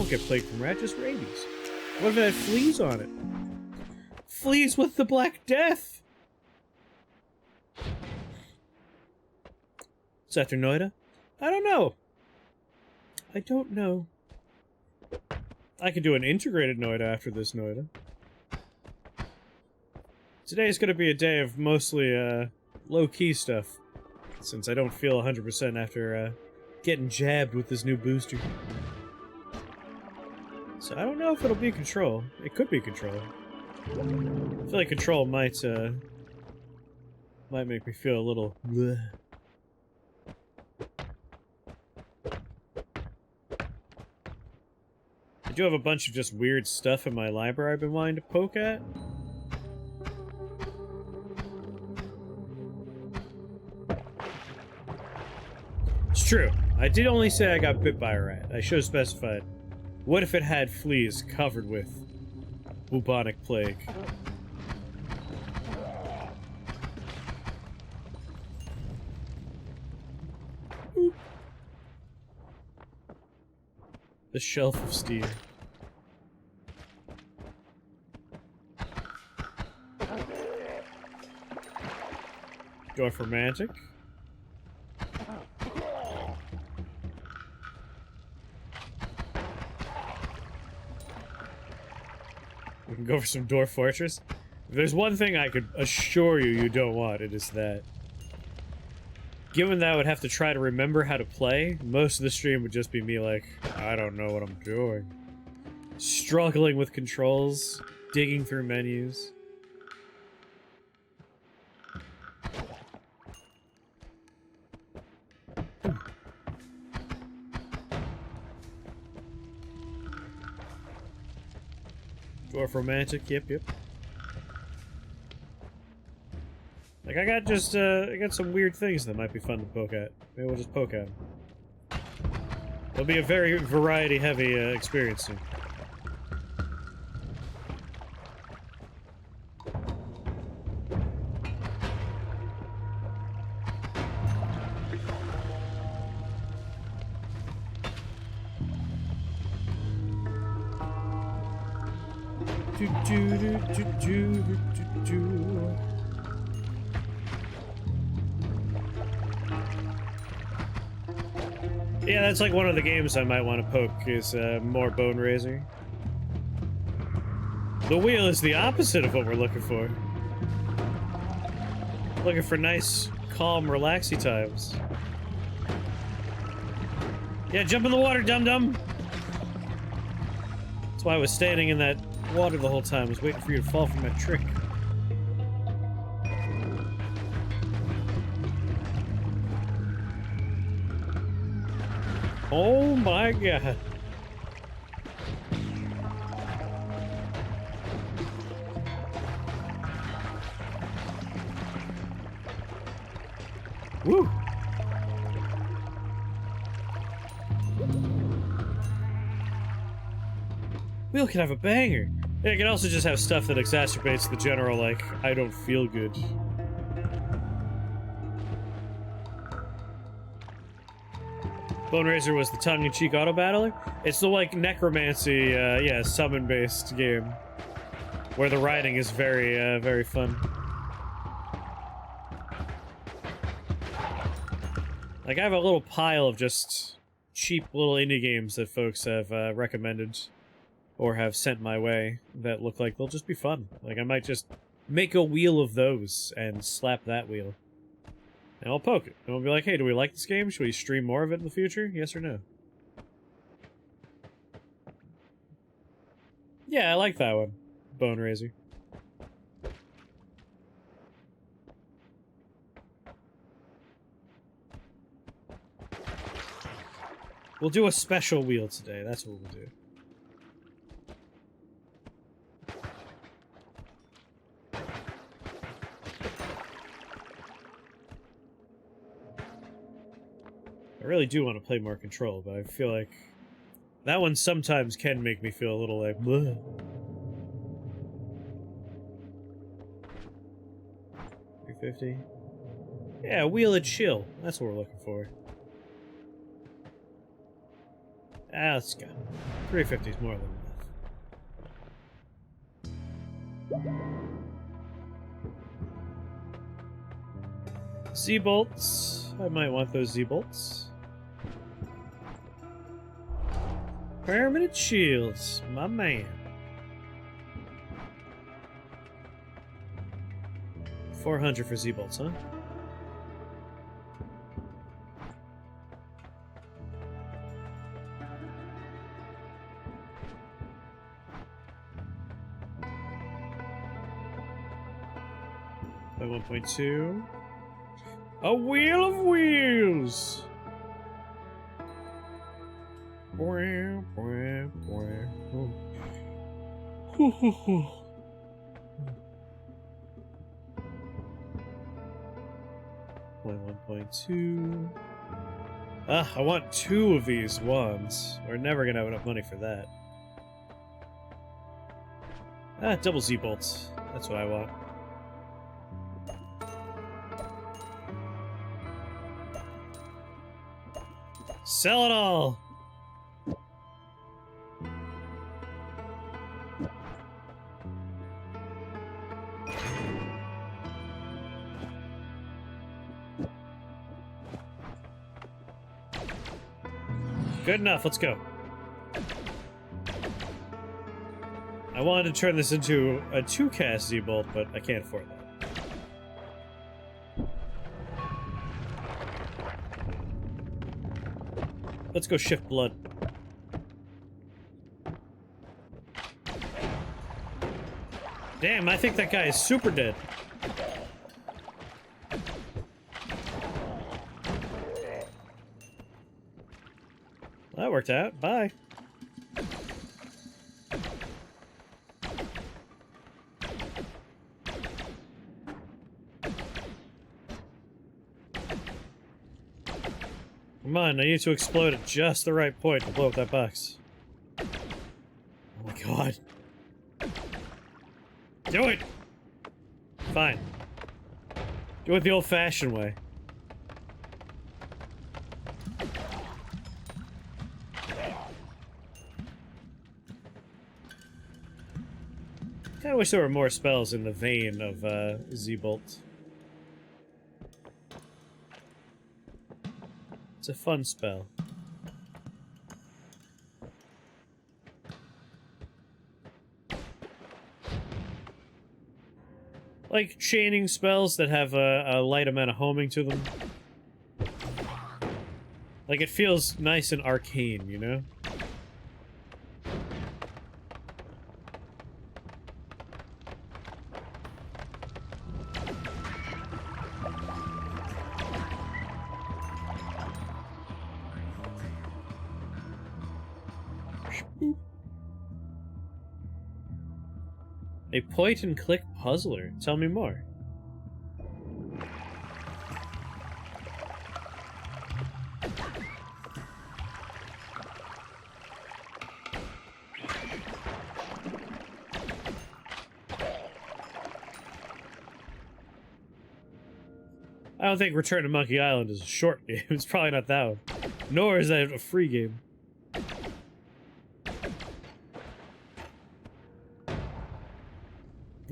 Won't get plague from rat, just rabies. What if it had fleas on it? Fleas with the Black Death! It's after Noita? I don't know. I don't know. I could do an integrated Noita after this Noita. Today's gonna be a day of mostly, low-key stuff. Since I don't feel 100% after, getting jabbed with this new booster. So I don't know if it'll be control. It could be control. I feel like control might make me feel a little bleh. I do have a bunch of just weird stuff in my library I've been wanting to poke at. It's true. I did only say I got bit by a rat. I should have specified. What if it had fleas covered with bubonic plague? Boop. The shelf of steel. Going for romantic. We can go for some Dwarf Fortress. If there's one thing I could assure you don't want, it is that. Given that I would have to try to remember how to play, most of the stream would just be me like, I don't know what I'm doing. Struggling with controls, digging through menus. Dwarf Romantic, yep. Like, I got some weird things that might be fun to poke at. Maybe we'll just poke at them. It'll be a very variety-heavy experience soon. Yeah, that's like one of the games I might want to poke is more Bone Razor. The wheel is the opposite of what we're looking for. Looking for nice, calm, relaxy times. Yeah, jump in the water, dum-dum! That's why I was standing in that water the whole time. I was waiting for you to fall from that trick. Oh my god. Woo! Wheel can have a banger. Yeah, it can also just have stuff that exacerbates the general, like, I don't feel good. Bone Razor was the tongue-in-cheek auto-battler? It's the, like, necromancy, yeah, summon-based game. Where the writing is very, very fun. Like, I have a little pile of just cheap little indie games that folks have, recommended. Or have sent my way that look like they'll just be fun. Like, I might just make a wheel of those and slap that wheel. And I'll poke it. And we'll be like, hey, do we like this game? Should we stream more of it in the future? Yes or no? Yeah, I like that one. Bone Razor. We'll do a special wheel today. That's what we'll do. I really do want to play more Control, but I feel like that one sometimes can make me feel a little like, bleh. $350. Yeah, wheel and chill. That's what we're looking for. Ah, let's go. 350 is more than enough. Z-bolts. I might want those Z-bolts. Permanent shields. My man. 400 for Z-bolts, huh? By 1.2. A wheel of wheels! By 1.2. I want 2 of these wands. We're never gonna have enough money for that. Double Z-bolts. That's what I want. Sell it all! Good enough, let's go. I wanted to turn this into a 2-cast Z-bolt, but I can't afford that. Let's go shift blood. Damn, I think that guy is super dead. That worked out. Bye. Come on, I need to explode at just the right point to blow up that box. Oh my god. Do it! Fine. Do it the old-fashioned way. Kinda wish there were more spells in the vein of Z-Bolt. It's a fun spell. Like chaining spells that have a light amount of homing to them. Like it feels nice and arcane, you know? A point-and-click puzzler. Tell me more. I don't think Return to Monkey Island is a short game. It's probably not that one. Nor is that a free game.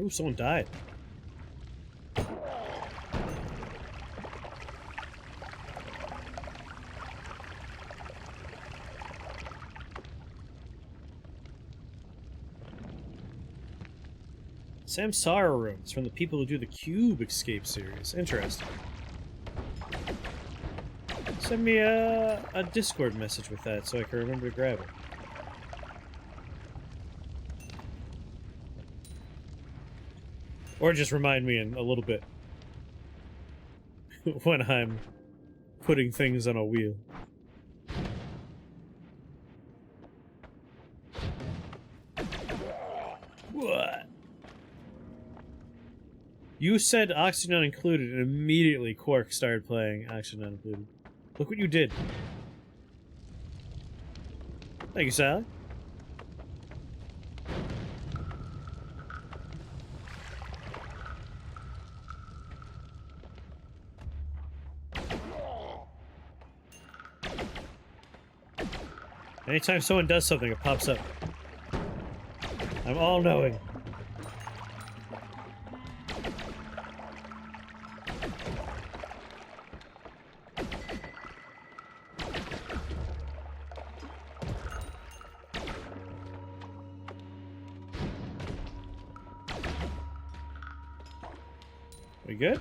Ooh, someone died. Samsara rooms from the people who do the Cube Escape series. Interesting. Send me a Discord message with that so I can remember to grab it. Or just remind me in a little bit when I'm putting things on a wheel. What? You said oxygen not included, and immediately Quark started playing oxygen not included. Look what you did. Thank you, Sally. Anytime someone does something, it pops up. I'm all-knowing. We good?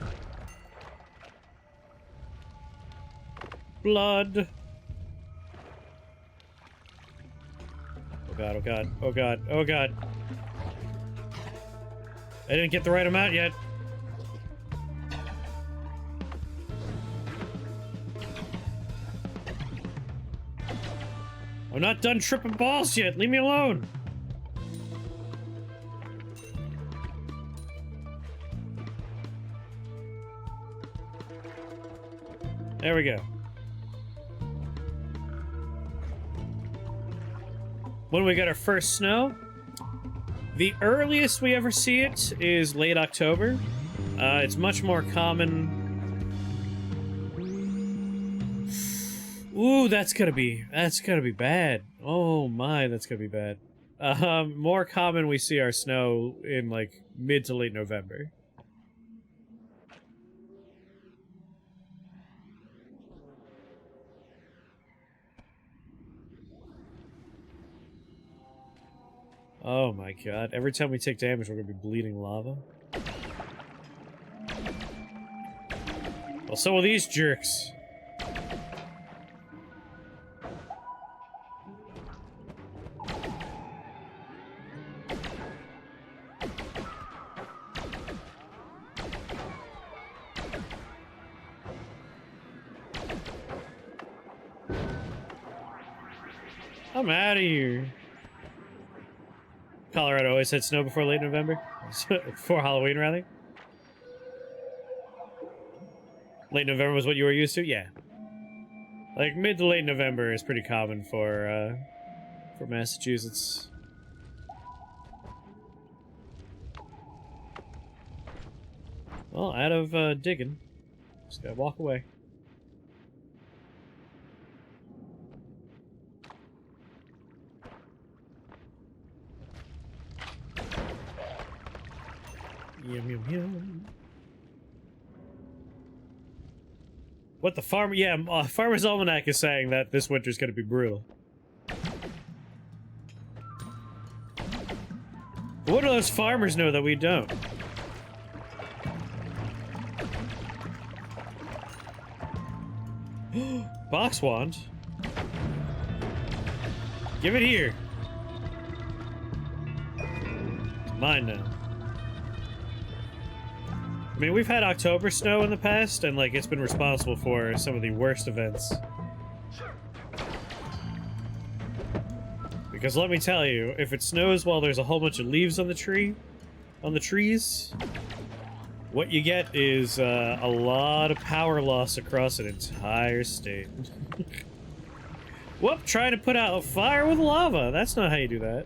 Blood. Oh god, oh god, oh god, oh god. I didn't get the right amount yet. I'm not done tripping balls yet. Leave me alone. There we go. When we get our first snow, the earliest we ever see it is late October. It's much more common. Ooh, that's gonna be bad. Oh my, that's gonna be bad. More common we see our snow in like mid to late November. Oh my god, every time we take damage, we're gonna be bleeding lava. Well, so will these jerks. I'm out of here. Colorado always had snow before late November? Before Halloween, rather? Late November was what you were used to? Yeah. Like, mid to late November is pretty common for Massachusetts. Well, out of, digging. Just gotta walk away. Yum, yum, yum. What the farmer... Yeah, Farmer's Almanac is saying that this winter's gonna be brutal. But what do those farmers know that we don't? Box wand? Give it here. It's mine now. I mean, we've had October snow in the past, and, like, it's been responsible for some of the worst events. Because let me tell you, if it snows while there's a whole bunch of leaves on the trees, what you get is, a lot of power loss across an entire state. Whoop, trying to put out a fire with lava! That's not how you do that.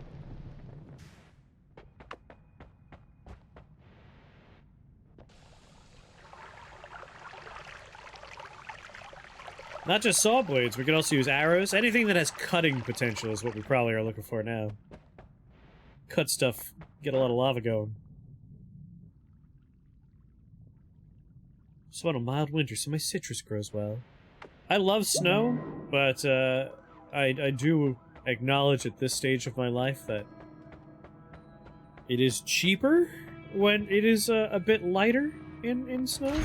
Not just saw blades, we can also use arrows. Anything that has cutting potential is what we probably are looking for now. Cut stuff, get a lot of lava going. Just want a mild winter so my citrus grows well. I love snow, but I do acknowledge at this stage of my life that it is cheaper when it is a bit lighter in snow.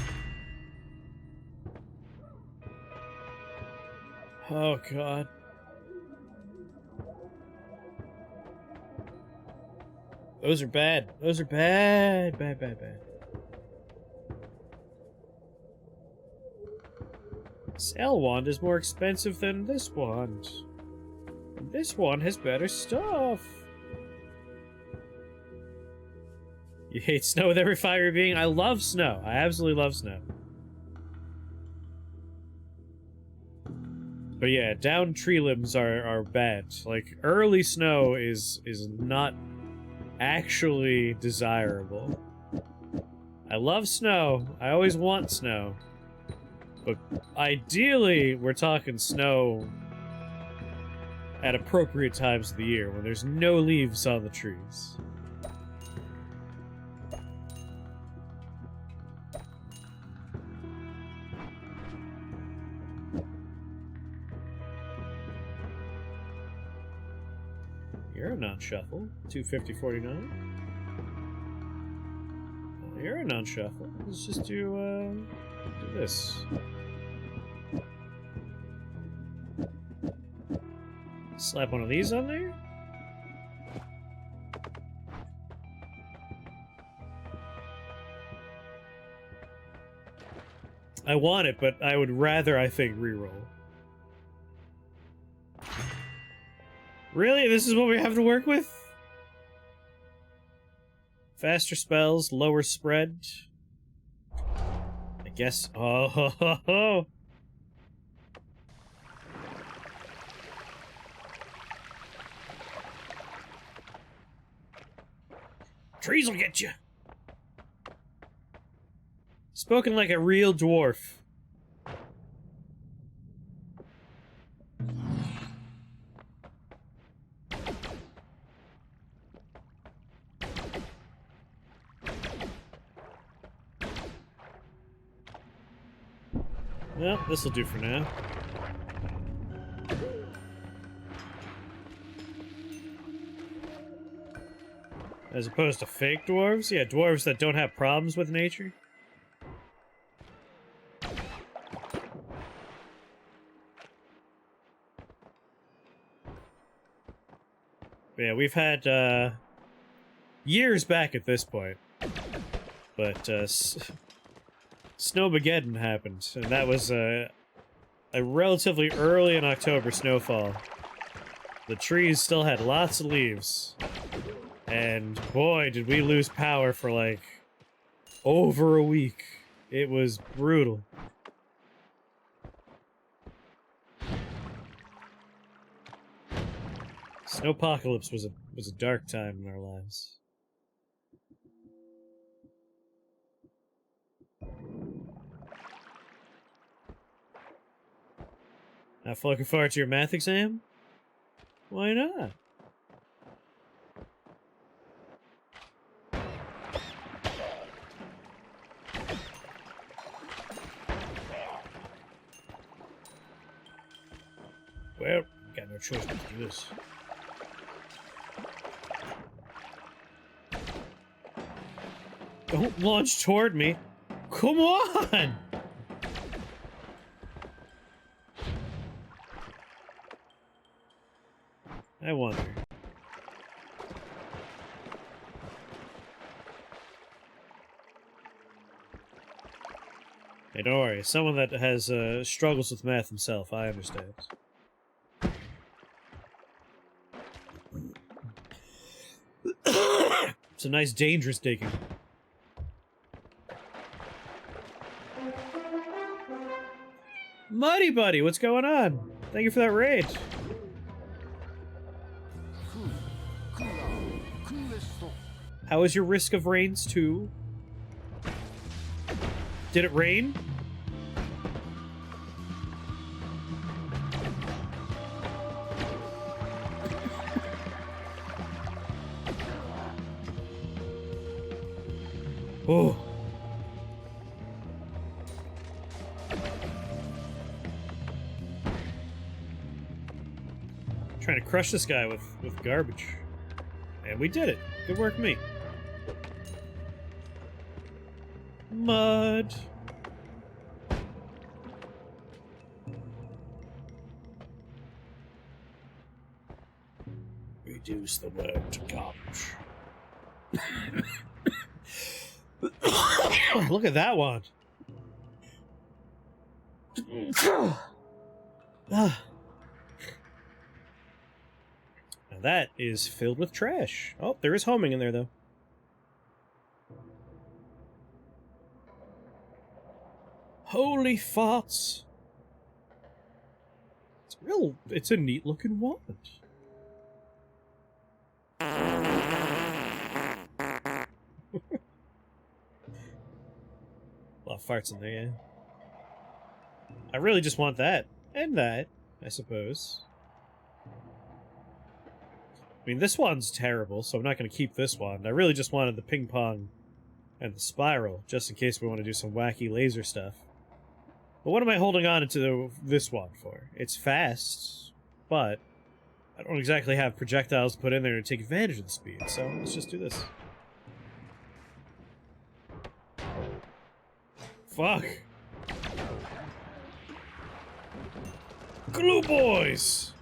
Oh god. Those are bad. Those are bad. Bad, bad, bad. Sail wand is more expensive than this wand. This one has better stuff. You hate snow with every fiber being? I love snow. I absolutely love snow. But yeah, down tree limbs are bad. Like, early snow is not actually desirable. I love snow. I always want snow. But ideally, we're talking snow at appropriate times of the year when there's no leaves on the trees. You're a non-shuffle. 250.49. You're a non-shuffle. Let's just do this. Slap one of these on there. I want it, but I would rather, I think, reroll. Really? This is what we have to work with? Faster spells, lower spread. I guess. Oh, ho, ho, ho. Trees will get you. Spoken like a real dwarf. Well, this'll do for now. As opposed to fake dwarves? Yeah, dwarves that don't have problems with nature. But yeah, we've had, years back at this point. But, Snowmageddon happened, and that was a relatively early in October snowfall. The trees still had lots of leaves, and boy, did we lose power for like over a week. It was brutal. Snowpocalypse was a dark time in our lives. Not looking forward to your math exam? Why not? Well, got no choice but to do this. Don't launch toward me. Come on! I wonder. Hey, don't worry. Someone that has struggles with math himself, I understand. It's a nice, dangerous digging. Muddy Buddy, what's going on? Thank you for that raid. How is your Risk of Rains 2? Did it rain? Oh. Trying to crush this guy with garbage. And we did it. Good work, me. Mud. Reduce the word to garbage. Look at that one. Now that is filled with trash. Oh, there is homing in there, though. Holy farts. It's a neat looking wand. A lot of farts in there, yeah. I really just want that. And that, I suppose. mean, this wand's terrible, so I'm not going to keep this wand. I really just wanted the ping pong and the spiral, just in case we want to do some wacky laser stuff. But what am I holding on to this wand for? It's fast, but I don't exactly have projectiles to put in there to take advantage of the speed, so let's just do this. Fuck! Glue boys!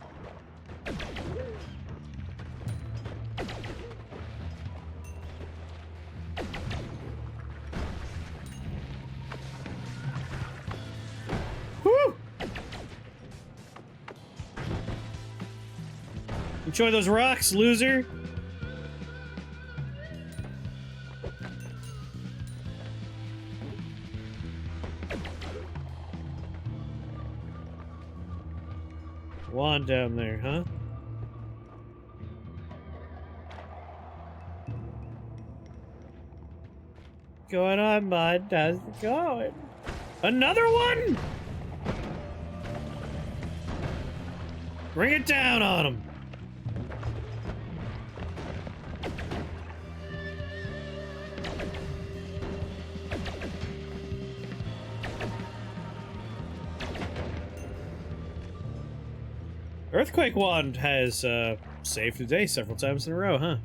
Woo! Enjoy those rocks, loser! Wand down there, huh? Going on, bud? How's it going? Another one? Bring it down on him. Earthquake Wand has saved the day several times in a row, huh?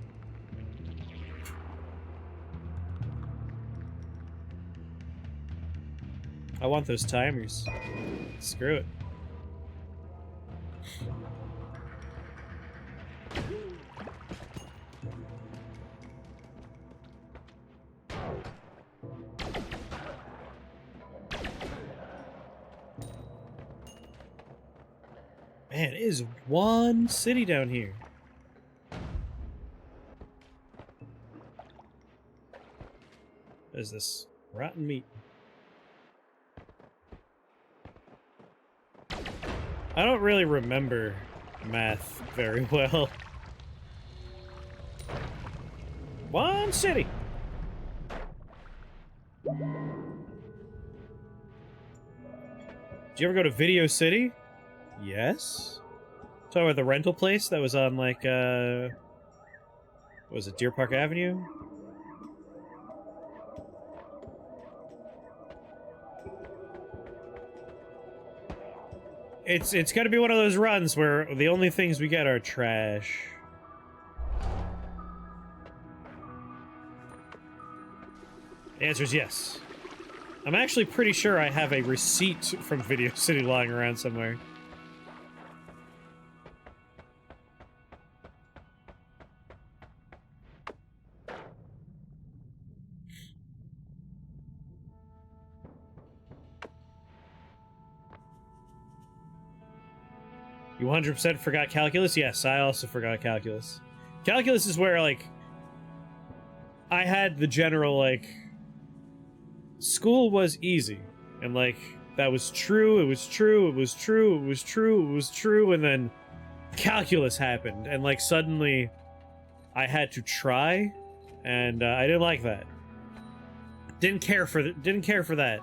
I want those timers. Screw it. Man, it is one city down here. What is this? Rotten meat. I don't really remember math very well. One city! Did you ever go to Video City? Yes. Talking about the rental place that was on, like, what was it, Deer Park Avenue? It's gotta be one of those runs where the only things we get are trash. The answer is yes. I'm actually pretty sure I have a receipt from Video City lying around somewhere. You 100% forgot calculus? Yes, I also forgot calculus. Calculus is where, like, I had the general, like, school was easy. And, like, that was true, it was true, it was true, it was true, it was true, and then calculus happened. And, like, suddenly I had to try, and I didn't like that. Didn't care for that.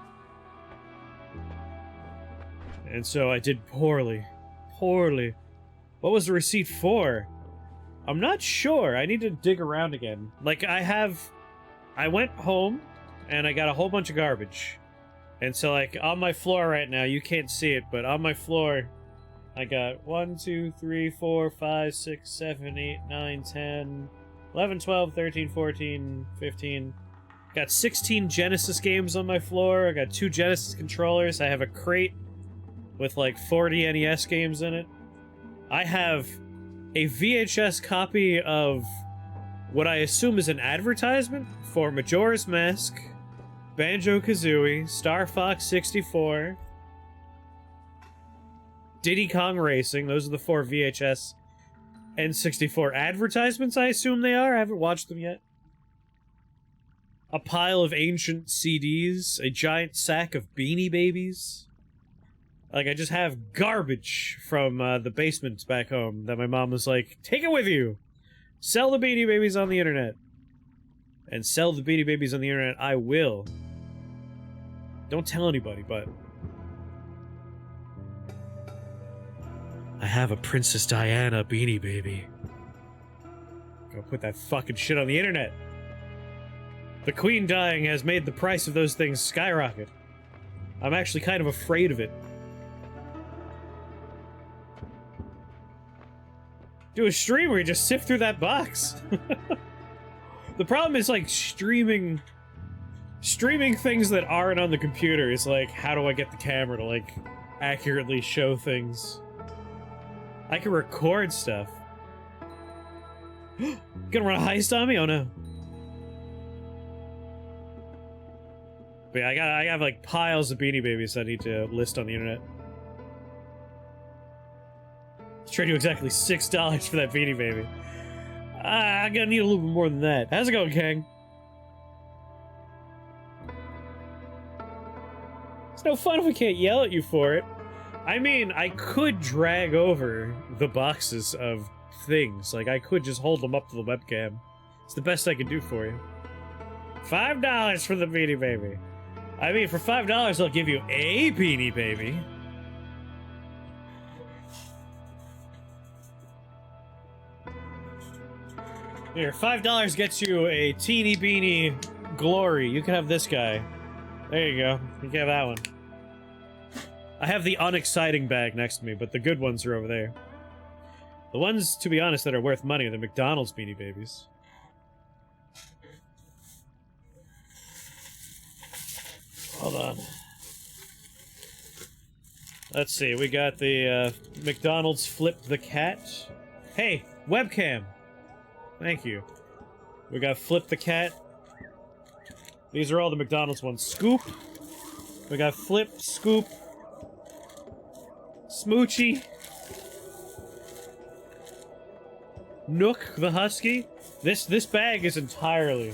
And so I did poorly. Poorly. What was the receipt for? I'm not sure. I need to dig around again. Like, I went home, and I got a whole bunch of garbage. And so, like, on my floor right now, you can't see it, but on my floor, I got 1, 2, 3, 4, 5, 6, 7, 8, 9, 10, 11, 12, 13, 14, 15. Got 16 Genesis games on my floor. I got 2 Genesis controllers. I have a crate with like 40 NES games in it. I have a VHS copy of what I assume is an advertisement for Majora's Mask, Banjo-Kazooie, Star Fox 64, Diddy Kong Racing. Those are the 4 VHS and 64 advertisements, I assume they are. I haven't watched them yet. A pile of ancient CDs, a giant sack of Beanie Babies. Like, I just have garbage from the basement back home that my mom was like, take it with you! Sell the Beanie Babies on the internet. And sell the Beanie Babies on the internet I will. Don't tell anybody, but I have a Princess Diana Beanie Baby. gonna put that fucking shit on the internet. The Queen dying has made the price of those things skyrocket. I'm actually kind of afraid of it. Do a stream where you just sift through that box. The problem is, like, streaming things that aren't on the computer is like, how do I get the camera to, like, accurately show things? I can record stuff. Gonna run a heist on me? Oh no. But yeah, I have like piles of Beanie Babies I need to list on the internet. Let's trade you exactly $6 for that Beanie Baby. I'm gonna need a little bit more than that. How's it going, Kang? It's no fun if I can't yell at you for it. I mean, I could drag over the boxes of things. Like, I could just hold them up to the webcam. It's the best I can do for you. $5 for the Beanie Baby. I mean, for $5, I'll give you a Beanie Baby. Here, $5 gets you a teeny beanie glory. You can have this guy. There you go. You can have that one. I have the unexciting bag next to me, but the good ones are over there. The ones, to be honest, that are worth money are the McDonald's Beanie Babies. Hold on. Let's see, we got the McDonald's Flip the Cat. Hey, webcam! Thank you. We got Flip the Cat. These are all the McDonald's ones. Scoop. We got Flip, Scoop, Smoochie, Nook the Husky. This bag is entirely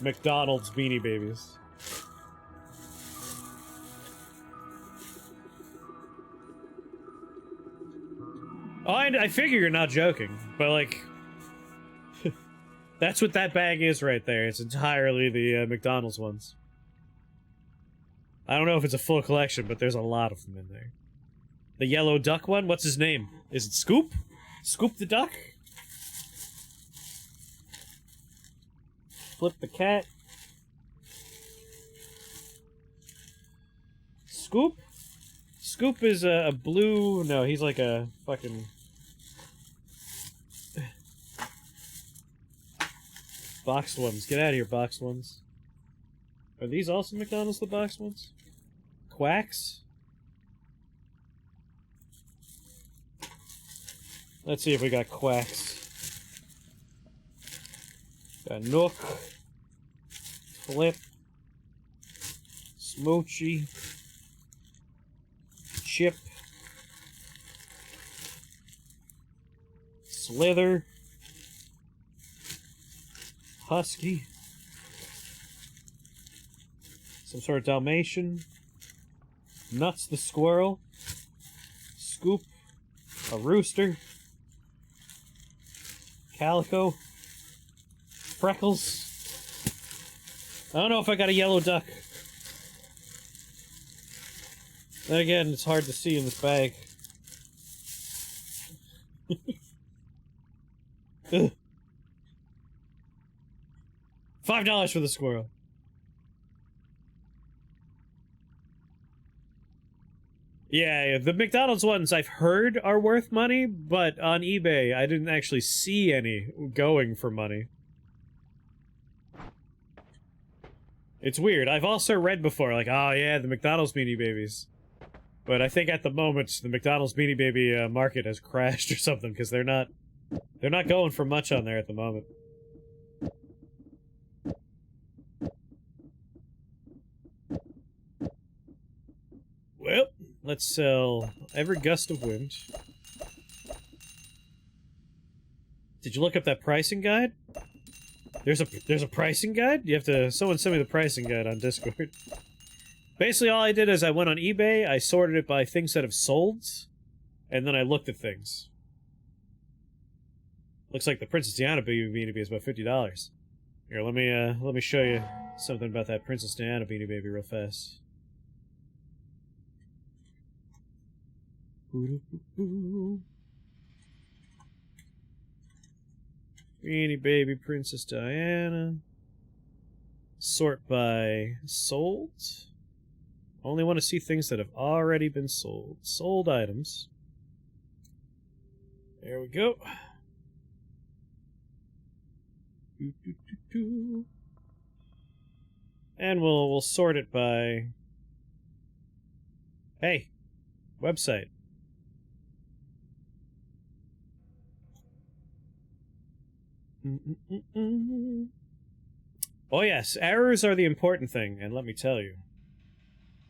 McDonald's Beanie Babies. Oh, I figure you're not joking, but like, that's what that bag is right there. It's entirely the McDonald's ones. I don't know if it's a full collection, but there's a lot of them in there. The yellow duck one? What's his name? Is it Scoop? Scoop the duck? Flip the cat. Scoop? Scoop is a blue... No, he's like a fucking... Boxed ones. Get out of here, boxed ones. Are these also McDonald's, the boxed ones? Quacks? Let's see if we got quacks. Got Nook. Flip. Smoochie. Chip. Slither. Husky. Some sort of Dalmatian. Nuts the squirrel. Scoop. A rooster. Calico. Freckles. I don't know if I got a yellow duck. Then again, it's hard to see in this bag. Ugh. $5 for the squirrel. Yeah, the McDonald's ones I've heard are worth money, but on eBay I didn't actually see any going for money. It's weird. I've also read before, like, oh yeah, the McDonald's Beanie Babies. But I think at the moment, the McDonald's Beanie Baby market has crashed or something, because they're not going for much on there at the moment. Well, let's sell every gust of wind. Did you look up that pricing guide? There's a pricing guide? You have to... Someone send me the pricing guide on Discord. Basically, all I did is I went on eBay, I sorted it by things that have sold, and then I looked at things. Looks like the Princess Diana Beanie Baby is about $50. Here, let me show you something about that Princess Diana Beanie Baby real fast. Beanie Baby Princess Diana. Sort by sold. Only want to see things that have already been sold. Sold items. There we go. And we'll sort it by... Hey, website. Oh yes, errors are the important thing, and let me tell you,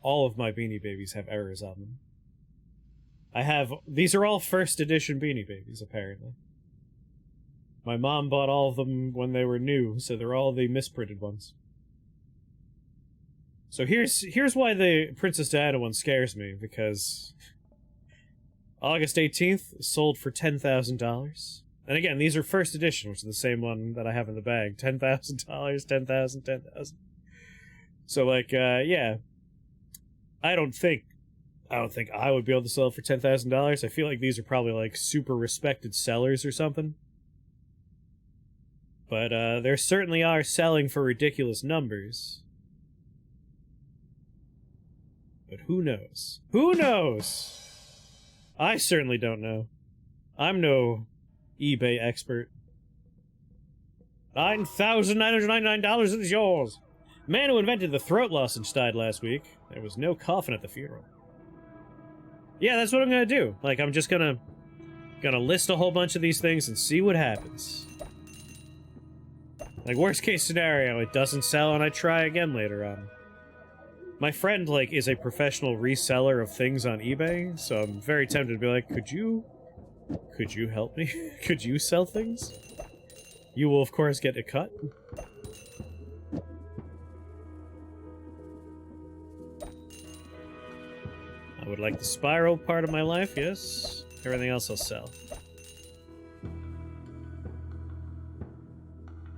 all of my Beanie Babies have errors on them. These are all first edition Beanie Babies, apparently. My mom bought all of them when they were new, so they're all the misprinted ones. So here's why the Princess Diana one scares me, because August 18th sold for $10,000. And again, these are first edition, which is the same one that I have in the bag. $10,000, $10,000. So like, yeah. I don't think I would be able to sell it for $10,000. I feel like these are probably like super respected sellers or something. But there certainly are selling for ridiculous numbers. But who knows? Who knows? I certainly don't know. I'm no eBay expert. $9,999 is yours. Man who invented the throat lozenge died last week. There was no coffin at the funeral. Yeah, that's what I'm gonna do. Like, I'm just gonna list a whole bunch of these things and see what happens. Like, worst case scenario, it doesn't sell and I try again later on. My friend, like, is a professional reseller of things on eBay, so I'm very tempted to be like, could you help me? Could you sell things? You will, of course, get a cut. I would like the spiral part of my life, yes. Everything else I'll sell.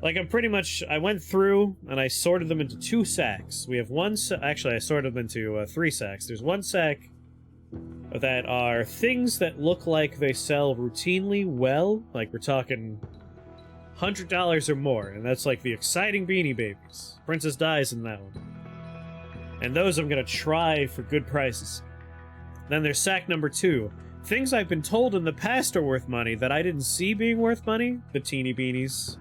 Like, I went through and I sorted them into 2 sacks. We have actually, I sorted them into 3 sacks. There's 1 sack that are things that look like they sell routinely well. Like, we're talking $100 or more, and that's like the exciting Beanie Babies. Princess Di's in that one. And those I'm gonna try for good prices. Then there's sack number 2. Things I've been told in the past are worth money that I didn't see being worth money. The teeny beanies.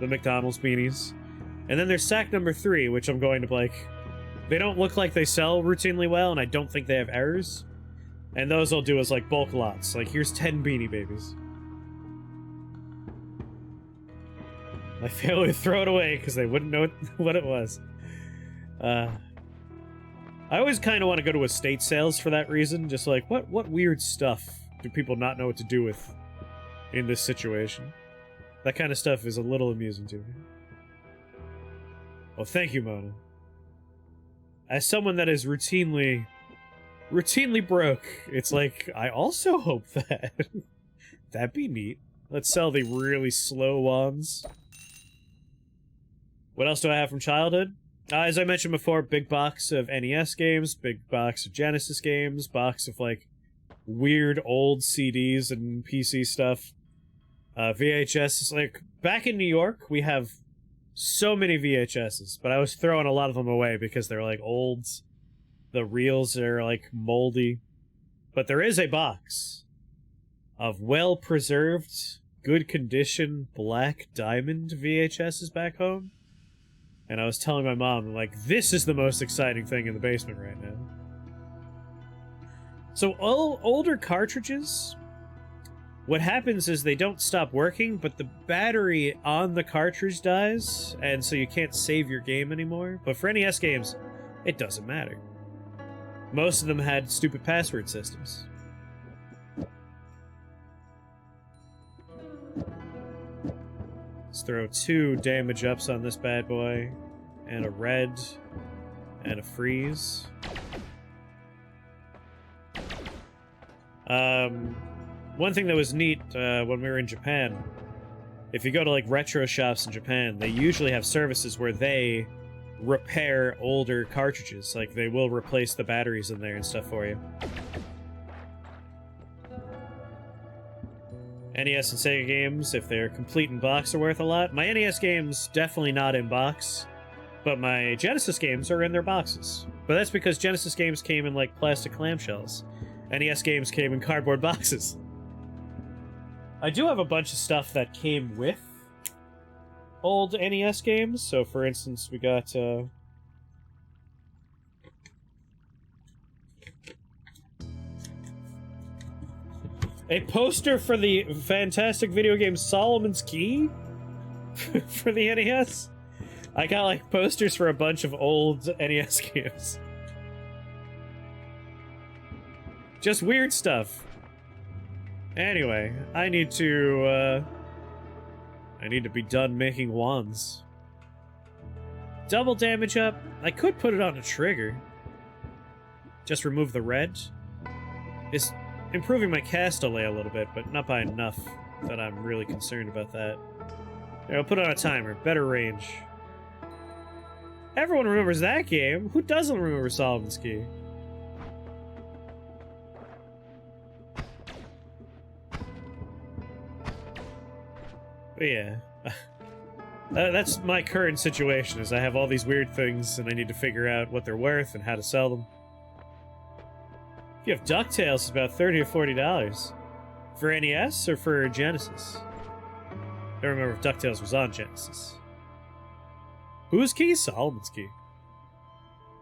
The McDonald's beanies. And then there's sack number 3, which I'm going to, like... They don't look like they sell routinely well, and I don't think they have errors. And those I'll do as, like, bulk lots. Like, here's 10 Beanie Babies. My family would throw it away, because they wouldn't know what it was. I always kind of want to go to estate sales for that reason. Just like, what weird stuff do people not know what to do with in this situation? That kind of stuff is a little amusing to me. Well, thank you, Mona. As someone that is routinely broke, it's like, I also hope that. That'd be neat. Let's sell the really slow ones. What else do I have from childhood? As I mentioned before, big box of NES games, big box of Genesis games, box of, like, weird old CDs and PC stuff. VHS, like, back in New York, we have so many VHSs, but I was throwing a lot of them away because they're, like, old. The reels are, like, moldy. But there is a box of well-preserved, good condition, black diamond VHSs back home. And I was telling my mom, like, this is the most exciting thing in the basement right now. So, all older cartridges, what happens is they don't stop working, but the battery on the cartridge dies, and so you can't save your game anymore. But for NES games, it doesn't matter. Most of them had stupid password systems. Let's throw 2 damage ups on this bad boy, and a red, and a freeze. One thing that was neat when we were in Japan, if you go to like retro shops in Japan, they usually have services where they repair older cartridges. Like, they will replace the batteries in there and stuff for you. NES and Sega games, if they're complete in box, are worth a lot. My NES games, definitely not in box, but my Genesis games are in their boxes. But that's because Genesis games came in, like, plastic clamshells. NES games came in cardboard boxes. I do have a bunch of stuff that came with old NES games. So, for instance, we got, a poster for the fantastic video game Solomon's Key for the NES. I got, like, posters for a bunch of old NES games. Just weird stuff. Anyway, I need to be done making wands. Double damage up. I could put it on a trigger. Just remove the red. It's improving my cast delay a little bit, but not by enough that I'm really concerned about that. Yeah, I'll put it on a timer. Better range. Everyone remembers that game. Who doesn't remember Solomon's Key? But yeah. That's my current situation, is I have all these weird things and I need to figure out what they're worth and how to sell them. If you have DuckTales, it's about $30 or $40. For NES or for Genesis? I don't remember if DuckTales was on Genesis. Whose key? Solomon's Key.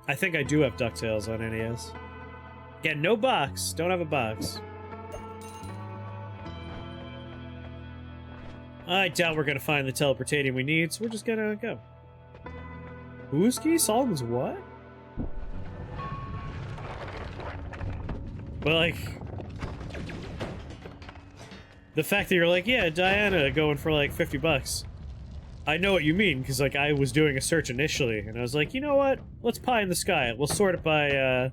I think I do have DuckTales on NES. Yeah, no box. Don't have a box. I doubt we're gonna find the teleportatium we need, so we're just gonna go. Whose key? Solomon's what? But, like, the fact that you're like, yeah, Diana going for like $50. I know what you mean, because, like, I was doing a search initially, and I was like, you know what? Let's pie in the sky. We'll sort it by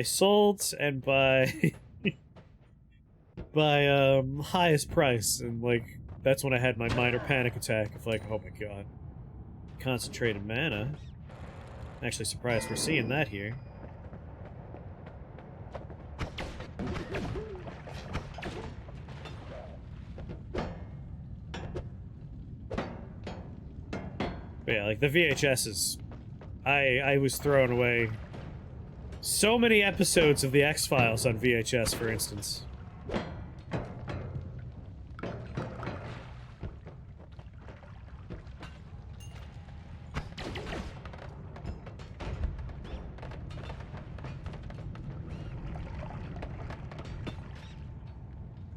sold and by by highest price, and, like, that's when I had my minor panic attack of like, oh my god, concentrated mana. I'm actually surprised we're seeing that here. But yeah, like the VHSs, I was throwing away so many episodes of the X-Files on VHS, for instance.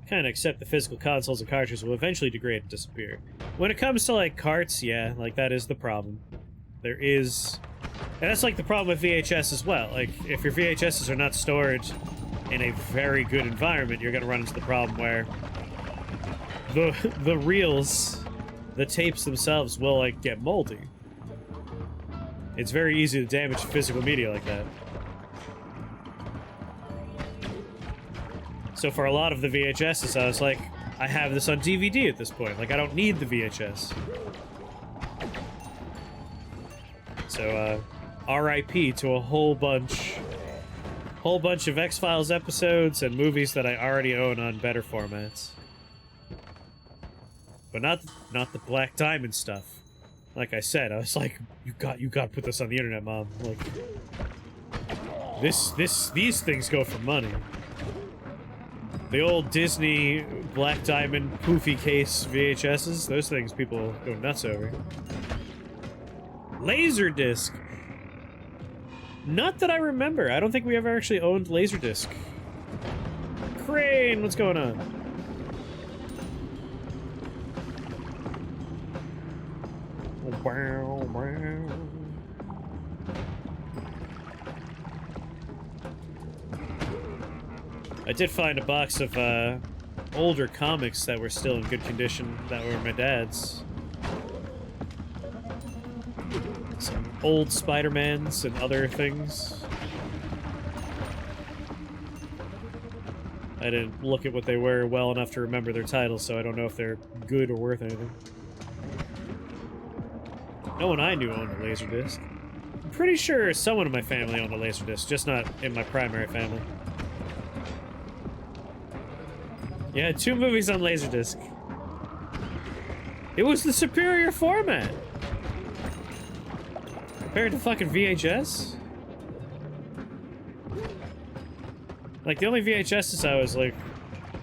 Kind of accept the physical consoles and cartridges will eventually degrade and disappear. When it comes to, like, carts, yeah, like, that is the problem. There is... And that's, like, the problem with VHS as well. Like, if your VHSs are not stored in a very good environment, you're gonna run into the problem where the reels, the tapes themselves will, like, get moldy. It's very easy to damage physical media like that. So for a lot of the VHSs, I was like, I have this on DVD at this point. Like, I don't need the VHS. So, RIP to a whole bunch of X-Files episodes and movies that I already own on better formats. But not the Black Diamond stuff. Like I said, I was like, you got to put this on the internet, Mom. Like, these things go for money. The old Disney Black Diamond poofy case VHSs, those things people go nuts over. Laserdisc. Not that I remember. I don't think we ever actually owned Laserdisc. Crane, what's going on? Wow, wow. I did find a box of older comics that were still in good condition that were my dad's. Some old Spider-Mans and other things. I didn't look at what they were well enough to remember their titles, so I don't know if they're good or worth anything. No one I knew owned a Laserdisc. I'm pretty sure someone in my family owned a Laserdisc, just not in my primary family. Yeah, 2 movies on Laserdisc. It was the superior format. Compared to fucking VHS? Like, the only VHSs I was, like,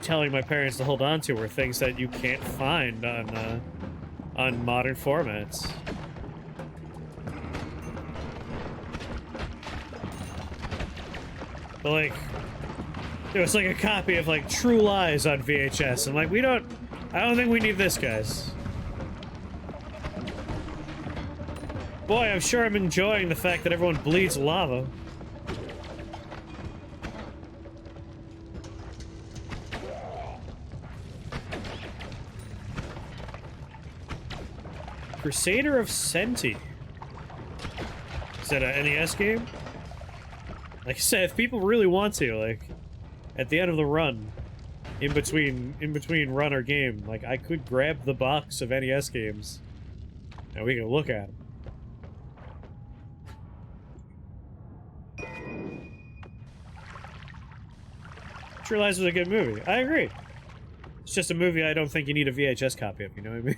telling my parents to hold on to were things that you can't find on modern formats. But, like, there was, like, a copy of, like, True Lies on VHS. I'm like, I don't think we need this, guys. Boy, I'm sure I'm enjoying the fact that everyone bleeds lava. Crusader of Senti. Is that an NES game? Like I said, if people really want to, like, at the end of the run, in between run or game, like, I could grab the box of NES games, and we can look at them. True Lies was a good movie. I agree. It's just a movie I don't think you need a VHS copy of, you know what I mean?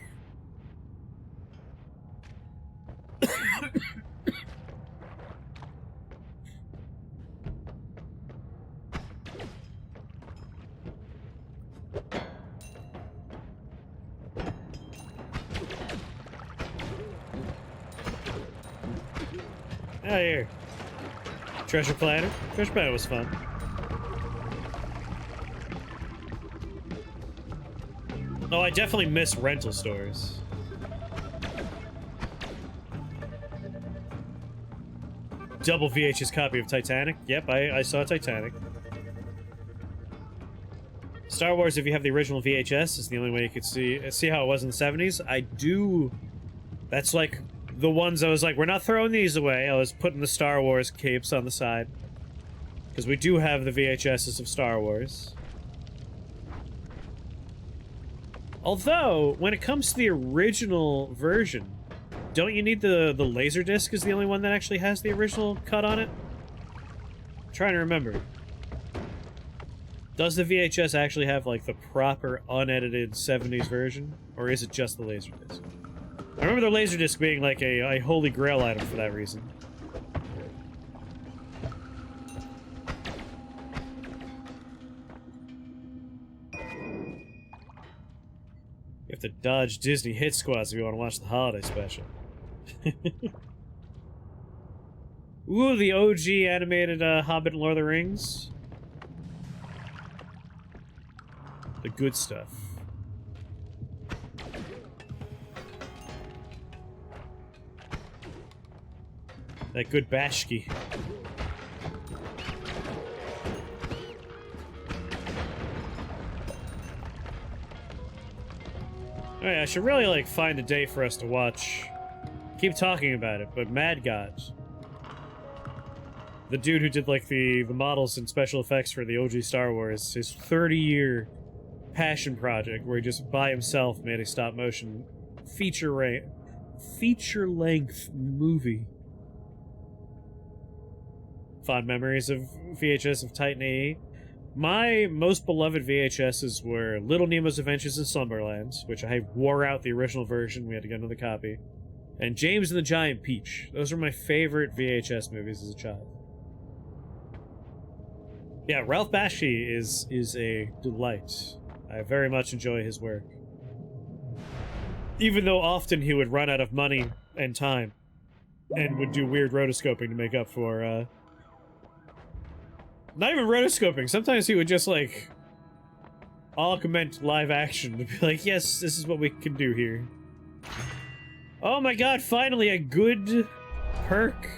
Oh, here. Treasure Planet. Treasure Planet was fun. Oh, I definitely miss rental stores. Double VHS copy of Titanic. Yep, I saw Titanic. Star Wars, if you have the original VHS, is the only way you could see how it was in the 70s. I do... That's like the ones I was like, we're not throwing these away. I was putting the Star Wars capes on the side. Because we do have the VHSs of Star Wars. Although, when it comes to the original version, don't you need the Laserdisc is the only one that actually has the original cut on it? I'm trying to remember. Does the VHS actually have, like, the proper, unedited 70s version? Or is it just the Laserdisc? I remember the Laserdisc being, like, a holy grail item for that reason. You have to dodge Disney hit squads if you want to watch the holiday special. Ooh, the OG animated Hobbit and Lord of the Rings. The good stuff. That good bashki. Alright, I should really, like, find a day for us to watch. Keep talking about it, but Mad God. The dude who did, like, the models and special effects for the OG Star Wars, his 30-year passion project where he just by himself made a stop-motion feature-length movie. Fond memories of VHS of Titan AE. My most beloved VHSs were Little Nemo's Adventures in Slumberland, which I wore out the original version, we had to get another copy, and James and the Giant Peach. Those were my favorite VHS movies as a child. Yeah, Ralph Bakshi is a delight. I very much enjoy his work. Even though often he would run out of money and time, and would do weird rotoscoping to make up for, not even rotoscoping, sometimes he would just, like, augment live action to be like, yes, this is what we can do here. Oh my god, finally a good perk.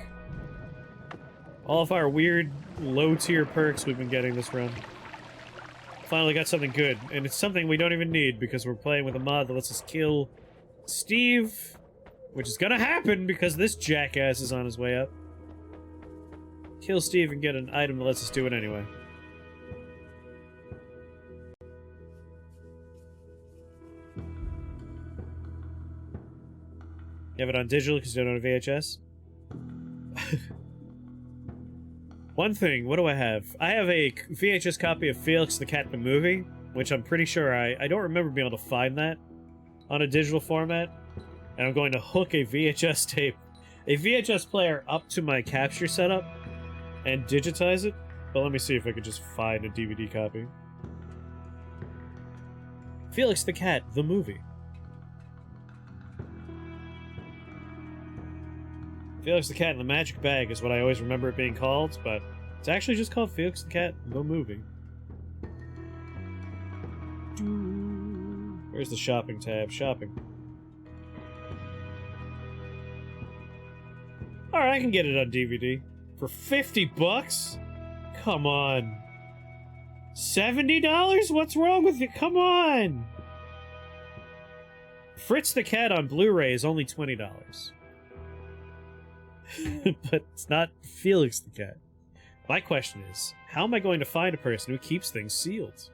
All of our weird, low-tier perks we've been getting this run. Finally got something good, and it's something we don't even need because we're playing with a mod that lets us kill Steve, which is gonna happen because this jackass is on his way up. Kill Steve and get an item that lets us do it anyway. You have it on digital because you don't own a VHS? One thing, what do I have? I have a VHS copy of Felix the Cat the Movie, which I'm pretty sure I don't remember being able to find that on a digital format. And I'm going to hook a VHS tape, a VHS player up to my capture setup and digitize it. But let me see if I could just find a DVD copy. Felix the Cat, the movie. Felix the Cat in the Magic Bag is what I always remember it being called, but it's actually just called Felix the Cat, the movie. Where's the shopping tab? Shopping. Alright, I can get it on DVD. For 50 bucks? Come on. $70? What's wrong with you? Come on! Fritz the Cat on Blu-ray is only $20. But it's not Felix the Cat. My question is, how am I going to find a person who keeps things sealed?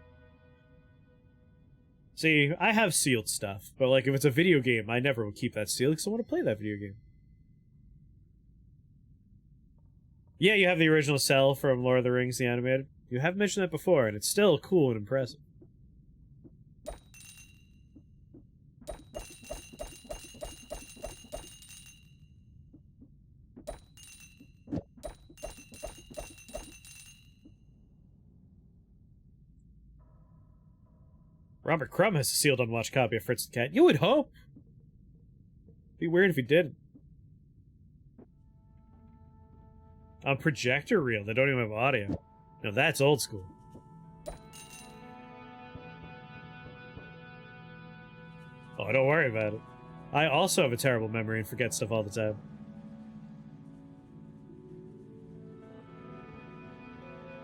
See, I have sealed stuff, but like if it's a video game, I never would keep that sealed because I want to play that video game. Yeah, you have the original cell from Lord of the Rings, the animated. You have mentioned that before, and it's still cool and impressive. Robert Crumb has a sealed unwatched copy of Fritz the Cat. You would hope! Be weird if he didn't. On projector reel, they don't even have audio. Now that's old school. Oh, don't worry about it. I also have a terrible memory and forget stuff all the time.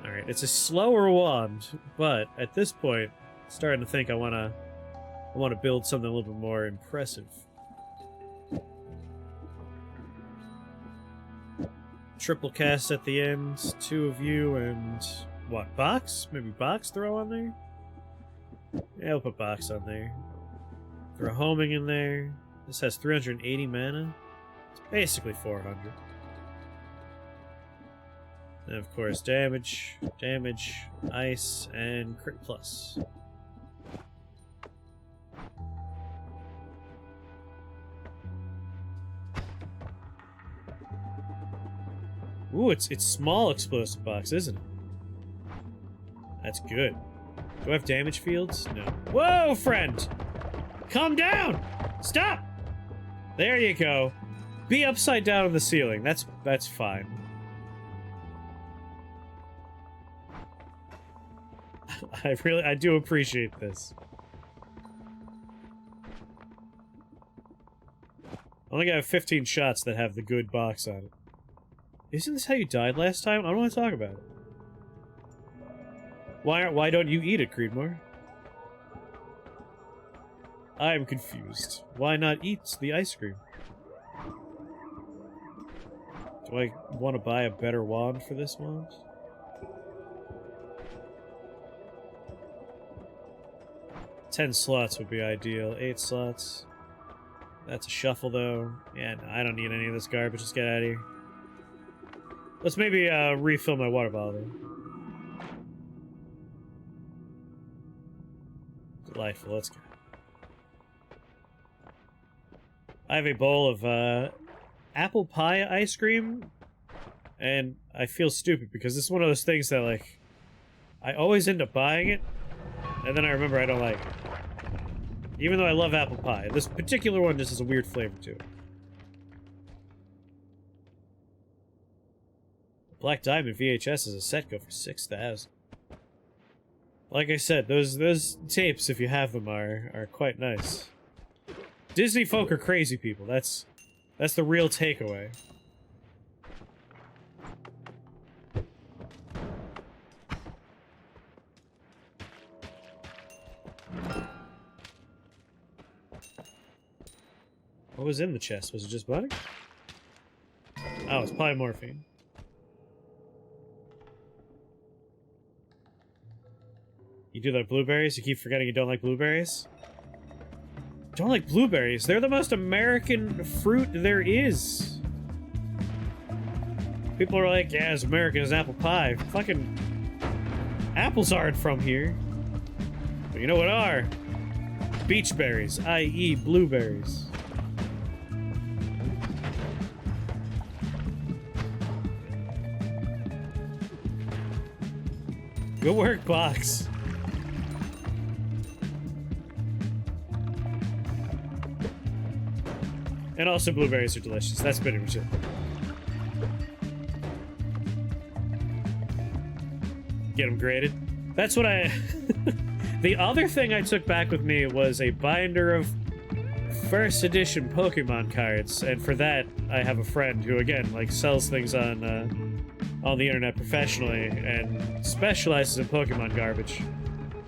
Alright, it's a slower wand, but at this point, I'm starting to think I wanna build something a little bit more impressive. Triple cast at the end, 2 of you, and what, box? Maybe box throw on there? Yeah, I'll put box on there. Throw homing in there. This has 380 mana. It's basically 400. And of course, damage, ice, and crit plus. Ooh, it's small explosive box, isn't it? That's good. Do I have damage fields? No. Whoa, friend! Calm down! Stop! There you go. Be upside down on the ceiling. That's fine. I do appreciate this. I think I have 15 shots that have the good box on it. Isn't this how you died last time? I don't want to talk about it. Why don't you eat it, Creedmoor? I am confused. Why not eat the ice cream? Do I want to buy a better wand for this wand? $10 slots would be ideal. 8 slots. That's a shuffle, though. Yeah, no, I don't need any of this garbage. Just get out of here. Let's maybe refill my water bottle. Delightful, let's go. I have a bowl of apple pie ice cream, and I feel stupid because this is one of those things that, like, I always end up buying it, and then I remember I don't like it. Even though I love apple pie. This particular one just has a weird flavor to it. Black Diamond VHS as a set go for 6,000. Like I said, those tapes, if you have them, are quite nice. Disney folk are crazy people. That's the real takeaway. What was in the chest? Was it just butter? Oh, it's probably morphine. You do like blueberries? You keep forgetting you don't like blueberries? Don't like blueberries? They're the most American fruit there is. People are like, yeah, as American as apple pie. Fucking apples aren't from here. But you know what are? Beach berries, i.e. blueberries. Good work, Box. And also blueberries are delicious. That's pretty much it. Get them graded. That's what I... The other thing I took back with me was a binder of first edition Pokemon cards, and for that I have a friend who, again, like, sells things on the internet professionally and specializes in Pokemon garbage.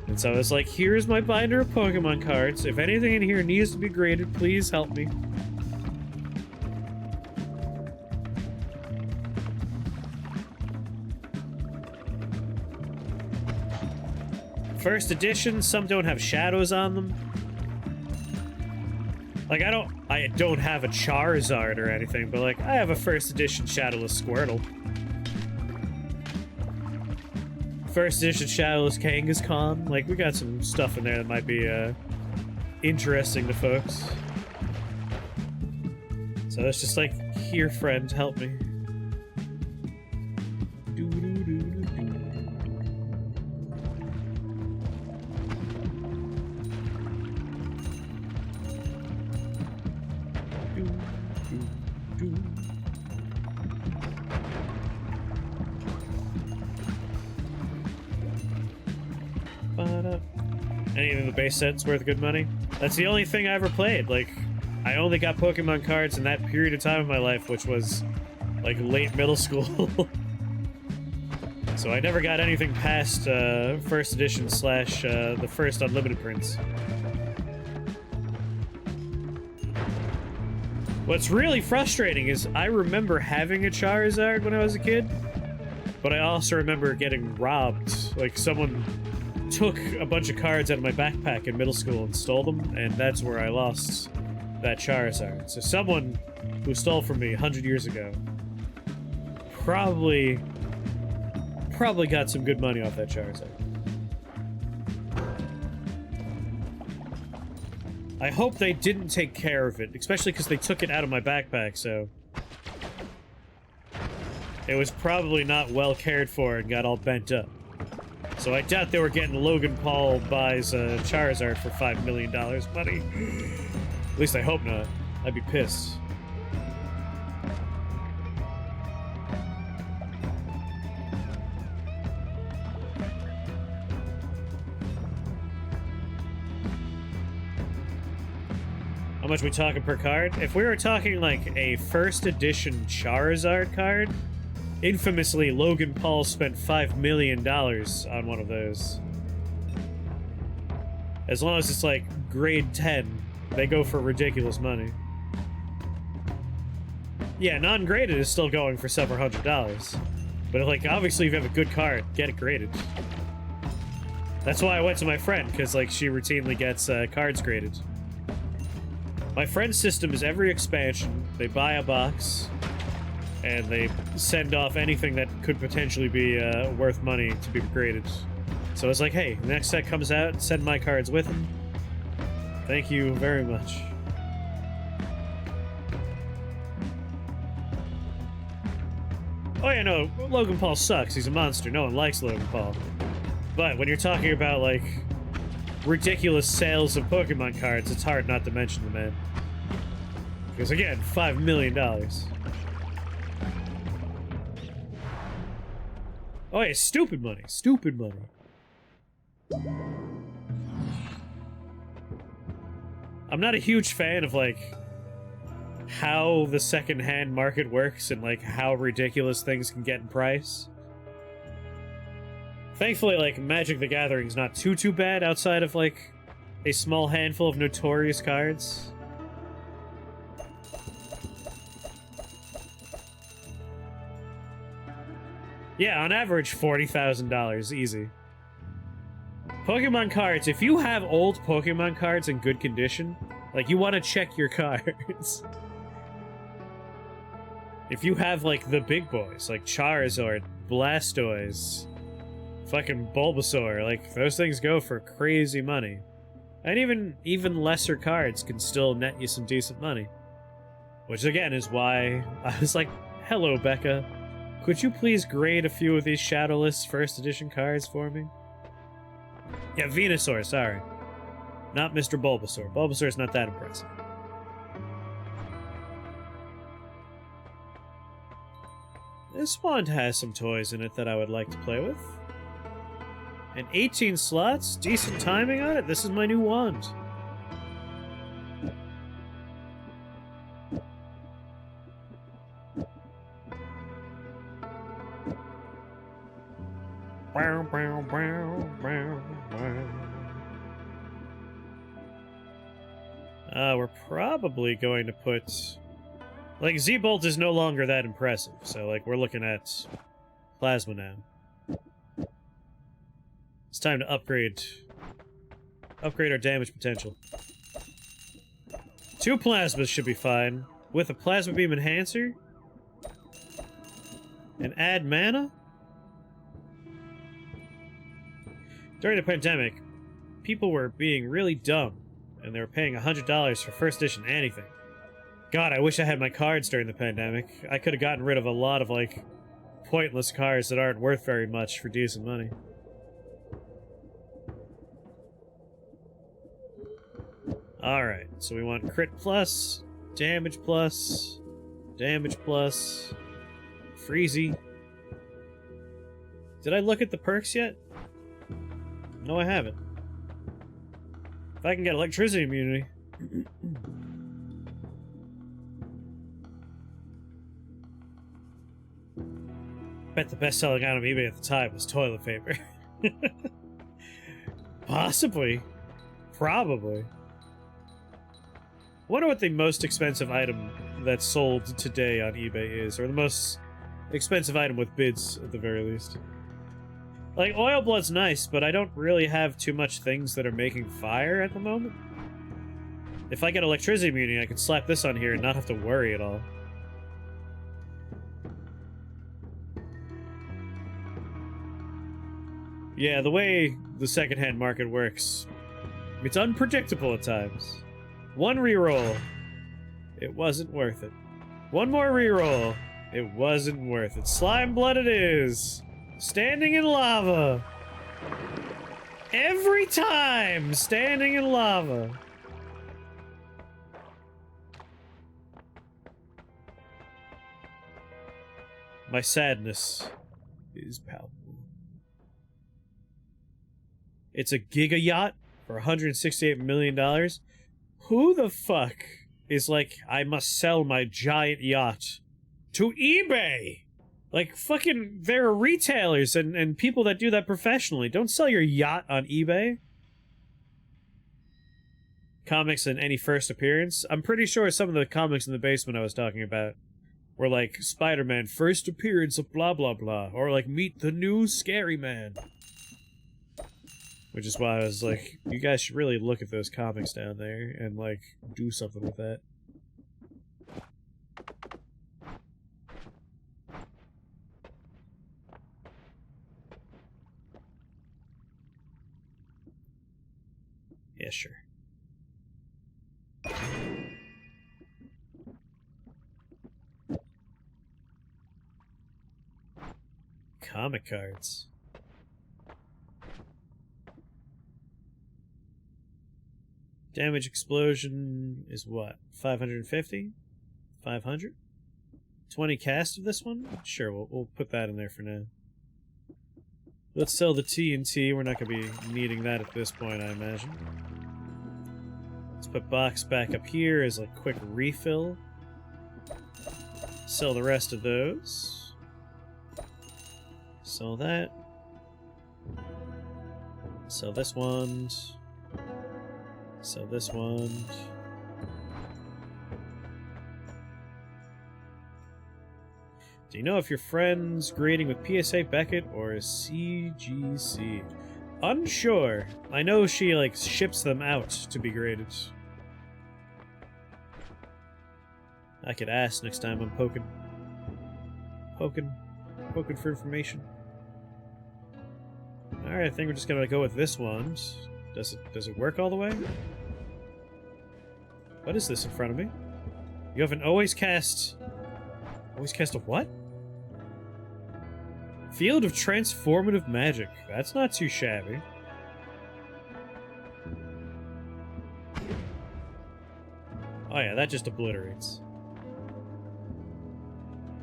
And so I was like, here's my binder of Pokemon cards. If anything in here needs to be graded, please help me. First edition, some don't have shadows on them. Like, I don't have a Charizard or anything, but like, I have a first edition Shadowless Squirtle. First edition Shadowless Kangaskhan. Like, we got some stuff in there that might be interesting to folks. So it's just like, here, friend, help me. Any of the base sets worth good money? That's the only thing I ever played. Like, I only got Pokemon cards in that period of time in my life, which was like late middle school. So I never got anything past first edition / the first unlimited prints. What's really frustrating is I remember having a Charizard when I was a kid, but I also remember getting robbed. Like, someone took a bunch of cards out of my backpack in middle school and stole them, and that's where I lost that Charizard. So someone who stole from me 100 years ago probably got some good money off that Charizard. I hope they didn't take care of it, especially because they took it out of my backpack, so it was probably not well cared for and got all bent up. So I doubt they were getting Logan Paul buys a Charizard for $5 million money. At least I hope not. I'd be pissed. How much we talking per card? If we were talking like a first edition Charizard card, infamously, Logan Paul spent $5 million on one of those. As long as it's like grade 10, they go for ridiculous money. Yeah, non-graded is still going for several $100s. But like, obviously if you have a good card, get it graded. That's why I went to my friend, because like, she routinely gets cards graded. My friend's system is every expansion, they buy a box, and they send off anything that could potentially be worth money to be graded. So it's like, hey, the next set comes out, send my cards with them. Thank you very much. Oh yeah, no, Logan Paul sucks. He's a monster. No one likes Logan Paul. But when you're talking about, like, ridiculous sales of Pokemon cards, it's hard not to mention the man. Because again, $5 million. Oh yeah, stupid money. Stupid money. I'm not a huge fan of, like, how the second-hand market works and, like, how ridiculous things can get in price. Thankfully, like, Magic the Gathering's not too bad outside of, like, a small handful of notorious cards. Yeah, on average, $40,000, easy. Pokemon cards, if you have old Pokemon cards in good condition, like, you want to check your cards. If you have, like, the big boys, like Charizard, Blastoise, Fucking Bulbasaur, like, those things go for crazy money. And even lesser cards can still net you some decent money. Which again is why I was like, hello Becca, could you please grade a few of these Shadowless first edition cards for me? Yeah, Venusaur, sorry. Not Mr. Bulbasaur. Bulbasaur's not that impressive. This wand has some toys in it that I would like to play with. And 18 slots? Decent timing on it? This is my new wand. We're probably going to put... Like, Z-Bolt is no longer that impressive, so, like, we're looking at Plasma now. It's time to upgrade our damage potential. 2 Plasmas should be fine. With a Plasma Beam Enhancer? And add mana? During the pandemic, people were being really dumb, and they were paying $100 for first edition anything. God, I wish I had my cards during the pandemic. I could have gotten rid of a lot of, like, pointless cards that aren't worth very much for decent money. Alright, so we want crit plus, damage plus, freezy. Did I look at the perks yet? No, I haven't. If I can get electricity immunity. Bet the best-selling item on eBay at the time was toilet paper. Possibly. Probably. Wonder what the most expensive item that's sold today on eBay is, or the most expensive item with bids, at the very least. Like, oil blood's nice, but I don't really have too much things that are making fire at the moment. If I get electricity immunity, I can slap this on here and not have to worry at all. Yeah, the way the secondhand market works, it's unpredictable at times. One reroll, it wasn't worth it. One more reroll, it wasn't worth it. Slime blood it is. Standing in lava. Every time, standing in lava. My sadness is palpable. It's a giga yacht for $168 million. Who the fuck is like, I must sell my giant yacht to eBay? Like, fucking, there are retailers and people that do that professionally. Don't sell your yacht on eBay. Comics and any first appearance. I'm pretty sure some of the comics in the basement I was talking about were like, Spider-Man first appearance of blah blah blah. Or like, meet the new Scary Man. Which is why I was like, you guys should really look at those comics down there and, like, do something with that. Yeah, sure. Comic cards. Damage explosion is what? 550? 500? 20 cast of this one? Sure, we'll put that in there for now. Let's sell the TNT. We're not going to be needing that at this point, I imagine. Let's put box back up here as a quick refill. Sell the rest of those. Sell that. Sell this one. Sell this one. Do you know if your friend's grading with PSA Beckett or CGC? Unsure. I know she, like, ships them out to be graded. I could ask next time I'm poking. Poking for information. Alright, I think we're just gonna go with this one. Does it work all the way? What is this in front of me? You have an always cast a what? Field of transformative magic. That's not too shabby. Oh yeah, that just obliterates.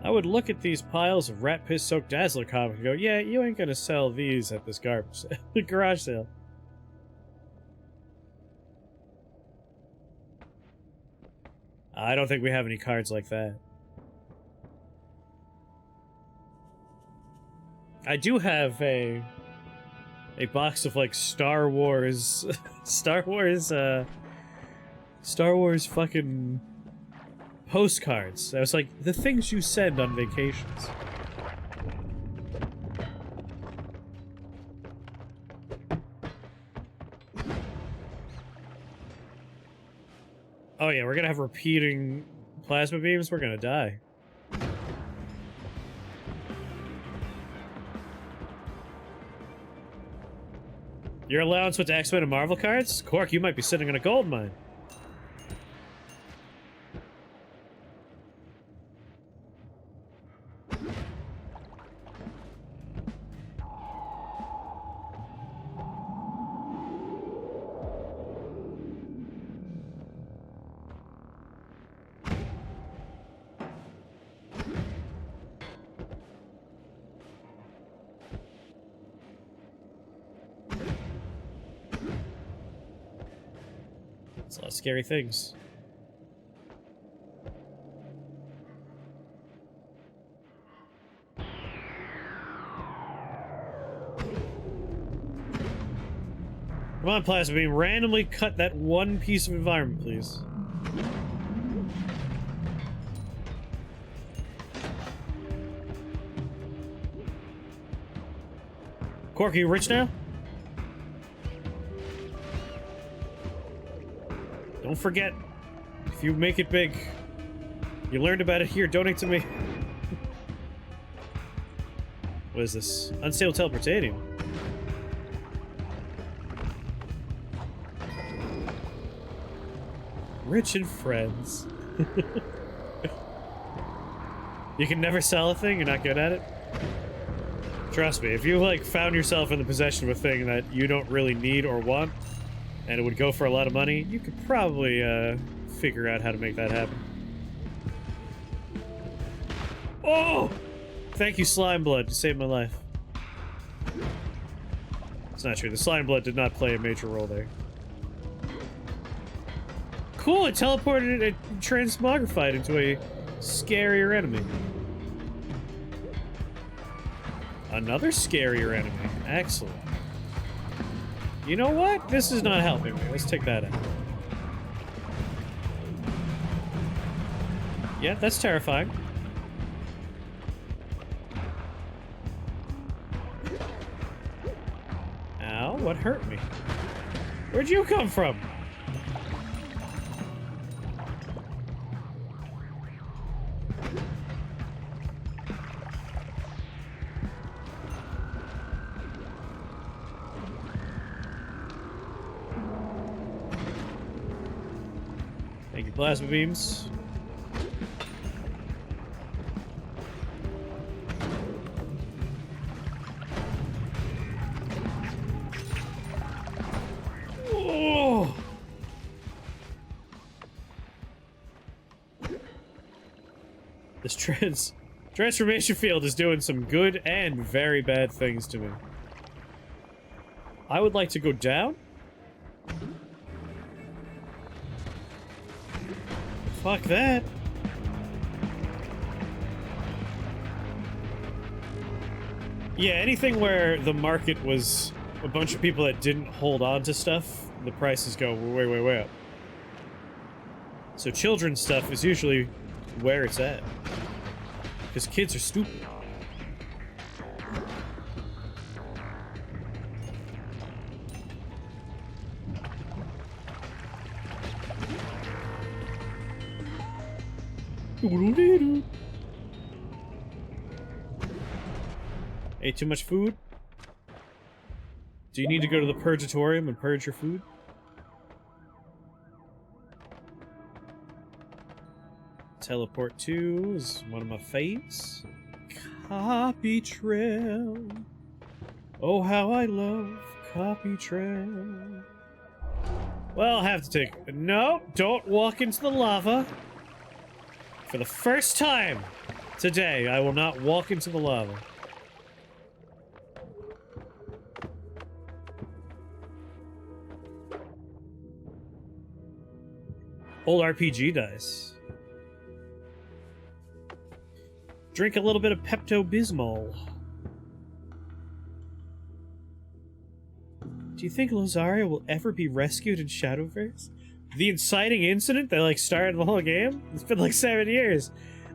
I would look at these piles of rat piss soaked Dazzler comics and go, yeah, you ain't gonna sell these at this garbage garage sale. I don't think we have any cards like that. I do have a box of like Star Wars Star Wars fucking postcards. That was like the things you send on vacations. Oh yeah, we're gonna have repeating plasma beams. We're gonna die. Your allowance with X-Men and Marvel cards? Cork, you might be sitting in a gold mine. It's a lot of scary things. Come on, Plasma Beam, randomly cut that one piece of environment, please. Cork, are you rich now? Don't forget, if you make it big, you learned about it here, donate to me. What is this? Unstable teleportating. Rich and friends. You can never sell a thing, you're not good at it? Trust me, if you like found yourself in the possession of a thing that you don't really need or want, and it would go for a lot of money, you could probably figure out how to make that happen. Oh! Thank you, Slime Blood, to save my life. It's not true. The Slime Blood did not play a major role there. Cool, it teleported it transmogrified into a scarier enemy. Another scarier enemy. Excellent. You know what? This is not helping me. Let's take that out. Yeah, that's terrifying. Ow, what hurt me? Where'd you come from? Thank you, plasma beams. Oh! This transformation field is doing some good and very bad things to me. I would like to go down. Fuck that. Yeah, anything where the market was a bunch of people that didn't hold on to stuff, the prices go way, way, way up. So children's stuff is usually where it's at. Because kids are stupid. Ate too much food? Do you need to go to the purgatorium and purge your food? Teleport 2 is one of my faves. Copy trail. Oh, how I love copy trail. Well, I'll have to take... No, don't walk into the lava. For the first time today, I will not walk into the lava. Old RPG dice. Drink a little bit of Pepto-Bismol. Do you think Lazario will ever be rescued in Shadowverse? The inciting incident that, like, started the whole game? It's been, like, 7 years.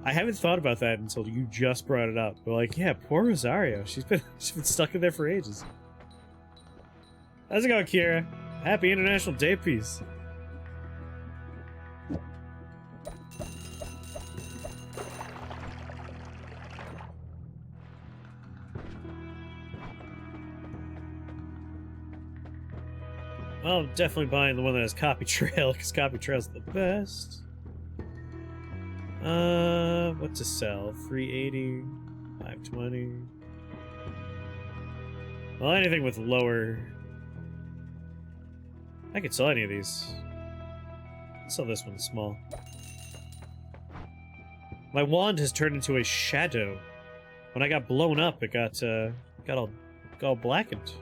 I haven't thought about that until you just brought it up. But, like, yeah, poor Rosario. She's been stuck in there for ages. How's it going, Kira? Happy International Day Peace. Well, I'm definitely buying the one that has Copy Trail, because Copy Trail's the best. What to sell? 380, 520. Well, anything with lower... I could sell any of these. I'll sell this one small. My wand has turned into a shadow. When I got blown up, it got all blackened.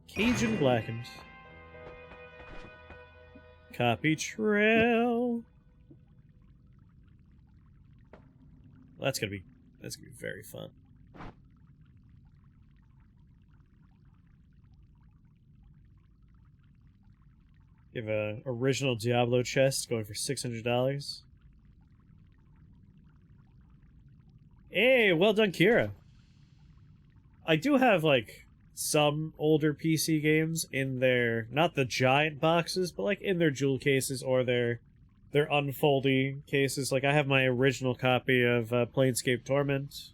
Cajun blackened. Copy trail. Well, that's gonna be very fun. You have a original Diablo chest going for $600. Hey, well done, Kira. I do have, like, some older PC games in their, not the giant boxes, but like in their jewel cases or their unfoldy cases. Like I have my original copy of Planescape Torment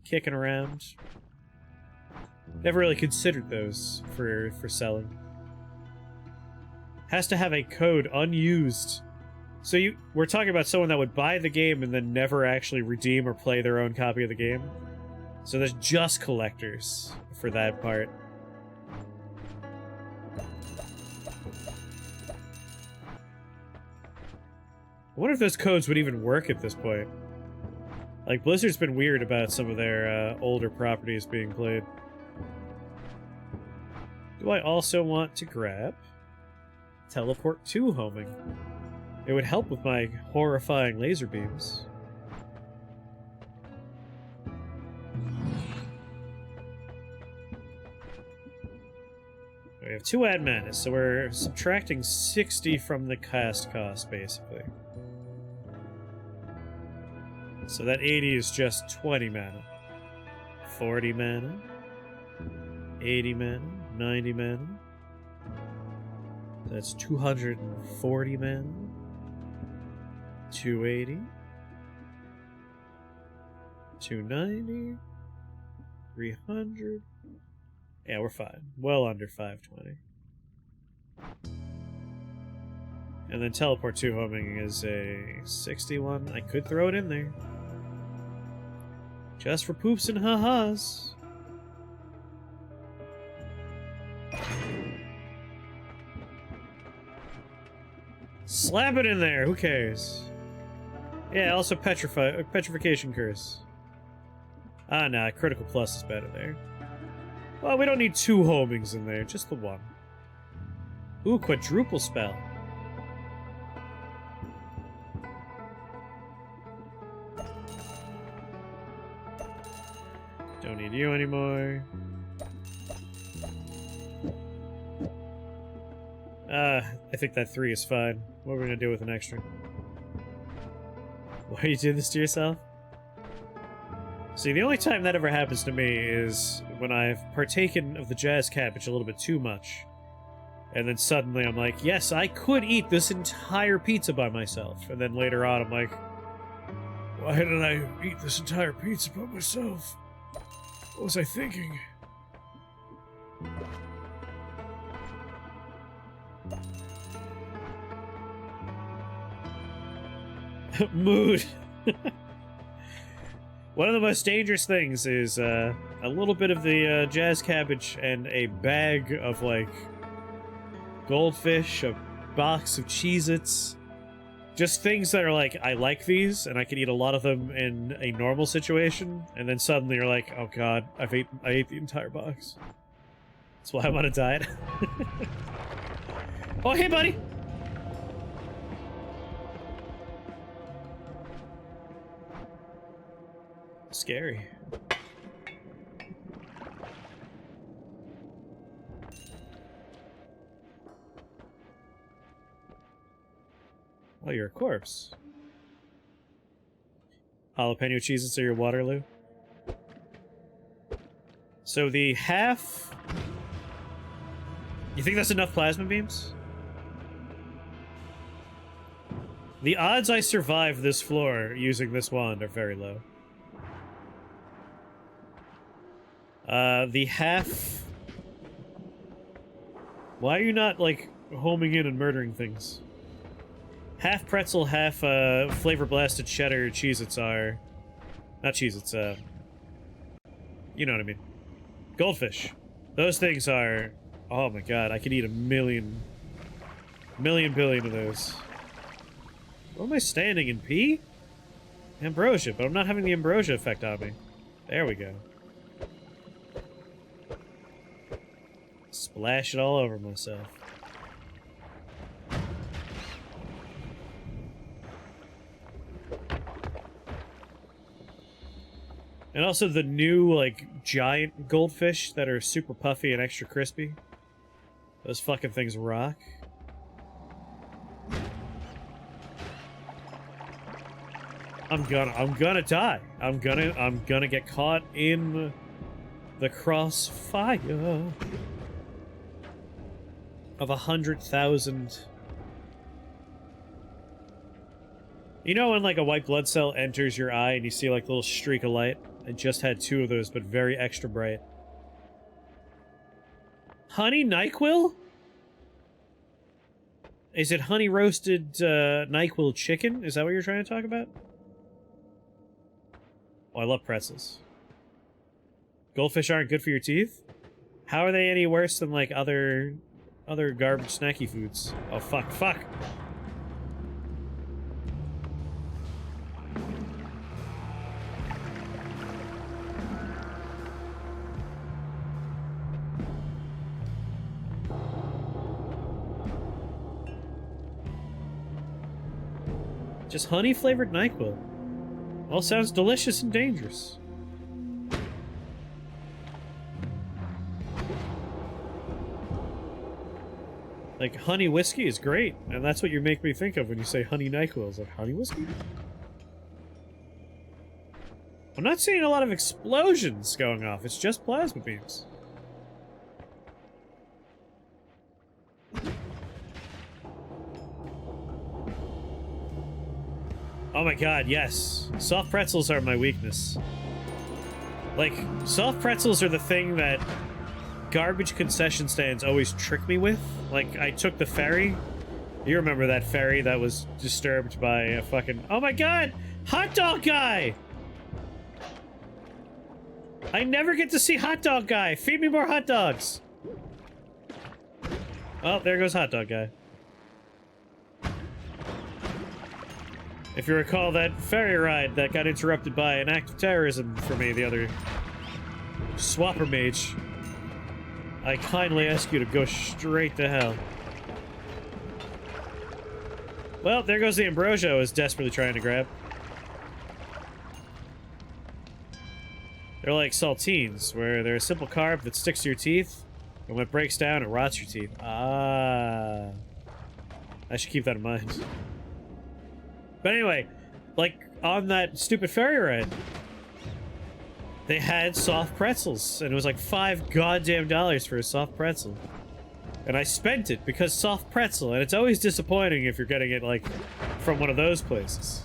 kicking around. Never really considered those for selling. Has to have a code unused. So we're talking about someone that would buy the game and then never actually redeem or play their own copy of the game. So there's just collectors for that part. I wonder if those codes would even work at this point. Like, Blizzard's been weird about some of their older properties being played. Do I also want to grab Teleport 2 homing? It would help with my horrifying laser beams. We have 2 ad mana, so we're subtracting 60 from the cast cost, basically. So that 80 is just 20 mana. 40 mana. 80 mana. 90 mana. That's 240 mana. 280. 290. 300. Yeah, we're fine. Well under 520. And then Teleport 2 homing is a 61. I could throw it in there. Just for poops and ha-has. Slap it in there, who cares? Yeah, also Petrification Curse. Ah, nah, Critical Plus is better there. Well, we don't need 2 homings in there, just the 1. Ooh, Quadruple Spell. Don't need you anymore. I think that 3 is fine. What are we gonna do with an extra? Why you do this to yourself? See, the only time that ever happens to me is when I've partaken of the jazz cabbage a little bit too much. And then suddenly I'm like, yes, I could eat this entire pizza by myself. And then later on I'm like, why did I eat this entire pizza by myself? What was I thinking? Mood. One of the most dangerous things is a little bit of the jazz cabbage and a bag of, like, goldfish, a box of Cheez-Its. Just things that are like, I like these, and I can eat a lot of them in a normal situation, and then suddenly you're like, oh god, I ate the entire box. That's why I'm on a diet. Oh, hey, buddy! Scary. Oh, you're a corpse. Jalapeno Cheez-Its are your Waterloo? So the half... You think that's enough plasma beams? The odds I survive this floor using this wand are very low. The half... Why are you not, like, homing in and murdering things? Half pretzel, half, flavor blasted cheddar Cheez-Its are... Not Cheez-Its, you know what I mean. Goldfish. Those things are... Oh my god, I could eat a million billion of those. Where am I standing, in pee? Ambrosia, but I'm not having the ambrosia effect on me. There we go. Splash it all over myself. And also the new, like, giant goldfish that are super puffy and extra crispy. Those fucking things rock. I'm gonna die. I'm gonna get caught in the crossfire of 100,000. You know when, like, a white blood cell enters your eye and you see, like, a little streak of light? I just had 2 of those, but very extra bright. Honey NyQuil? Is it honey roasted NyQuil chicken? Is that what you're trying to talk about? Oh, I love pretzels. Goldfish aren't good for your teeth? How are they any worse than, like, other garbage snacky foods? Oh, fuck. Just honey-flavored NyQuil. All sounds delicious and dangerous. Like, honey whiskey is great, and that's what you make me think of when you say honey NyQuil. Is like, honey whiskey? I'm not seeing a lot of explosions going off, it's just plasma beams. Oh my god, yes. Soft pretzels are my weakness. Like, soft pretzels are the thing that garbage concession stands always trick me with. Like, I took the ferry. You remember that ferry that was disturbed by a fucking... Oh my god! Hot dog guy! I never get to see hot dog guy! Feed me more hot dogs! Oh, there goes hot dog guy. If you recall that ferry ride that got interrupted by an act of terrorism for me the other... Swapper mage. I kindly ask you to go straight to hell. Well, there goes the ambrosia I was desperately trying to grab. They're like saltines, where they're a simple carb that sticks to your teeth, and when it breaks down, it rots your teeth. Ah. I should keep that in mind. But anyway, like, on that stupid ferry ride, they had soft pretzels, and it was like $5 goddamn for a soft pretzel. And I spent it because soft pretzel, and it's always disappointing if you're getting it, like, from one of those places.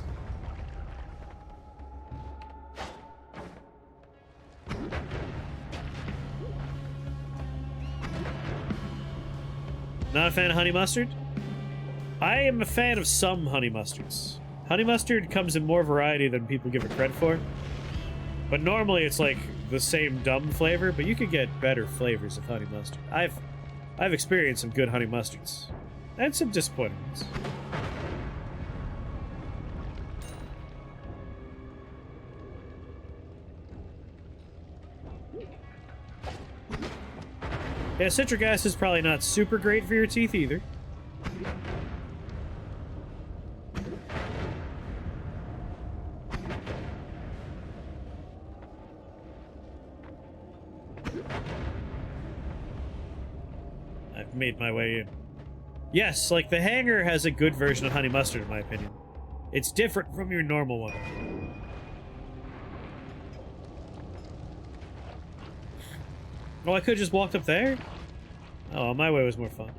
Not a fan of honey mustard? I am a fan of some honey mustards. Honey mustard comes in more variety than people give it credit for. But normally it's like the same dumb flavor, but you could get better flavors of honey mustard. I've experienced some good honey mustards. And some disappointing ones. Yeah, citric acid is probably not super great for your teeth either. I've made my way in. Yes, like the hanger has a good version of honey mustard in my opinion. It's different from your normal one. Oh, I could've just walked up there? Oh, my way was more fun.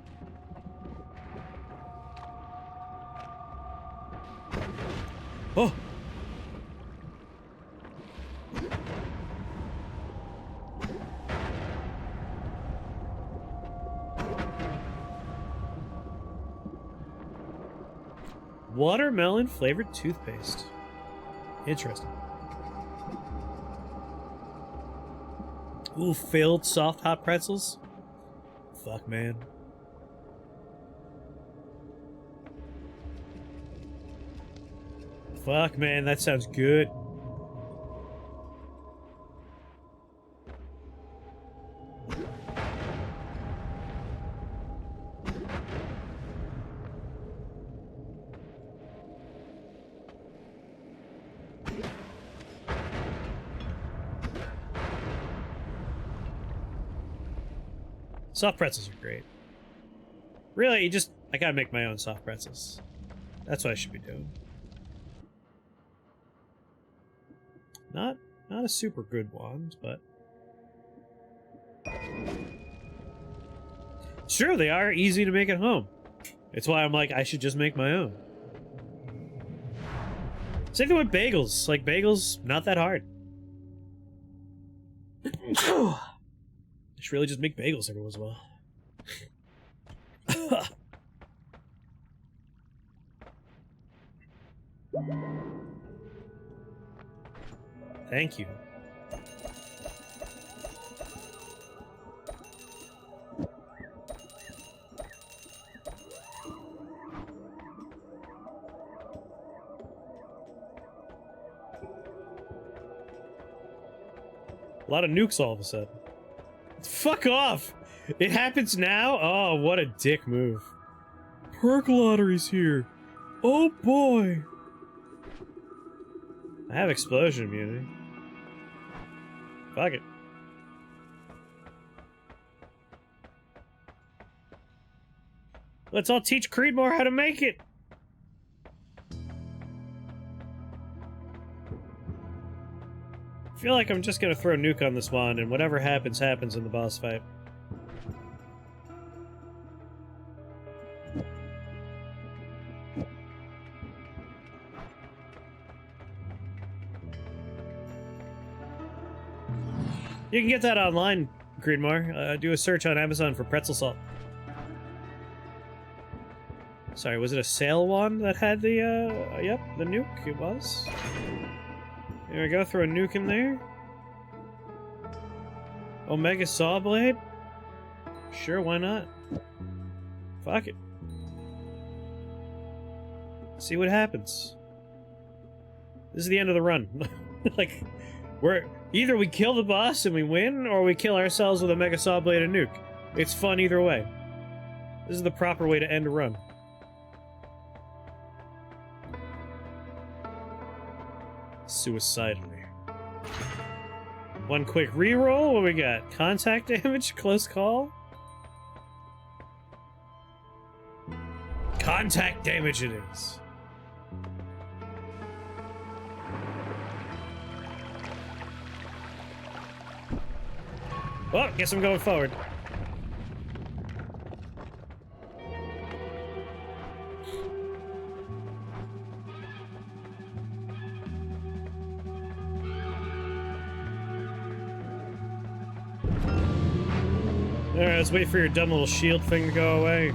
Oh! Watermelon flavored toothpaste. Interesting. Ooh, filled soft hot pretzels? Fuck, man. Fuck, man, that sounds good. Soft pretzels are great. Really, I gotta make my own soft pretzels. That's what I should be doing. Not a super good one, but... It's true, they are easy to make at home. It's why I'm like, I should just make my own. Same thing with bagels. Like, bagels, not that hard. I should really just make bagels every once in a while. Thank you. A lot of nukes all of a sudden. Fuck off! It happens now? Oh, what a dick move. Perk lottery's here. Oh boy! I have explosion immunity. Fuck it. Let's all teach Creedmoor how to make it! I feel like I'm just gonna throw nuke on this wand, and whatever happens, happens in the boss fight. You can get that online, Creedmoor. Do a search on Amazon for pretzel salt. Sorry, was it a sale wand that had the, yep, the nuke? It was. There we go, throw a nuke in there. Omega Saw Blade? Sure, why not? Fuck it. See what happens. This is the end of the run. Like, either we kill the boss and we win, or we kill ourselves with a Mega Saw Blade and nuke. It's fun either way. This is the proper way to end a run. Suicidally. One quick reroll. What we got? Contact damage? Close call? Contact damage it is. Well, guess I'm going forward. Alright, let's wait for your dumb little shield thing to go away.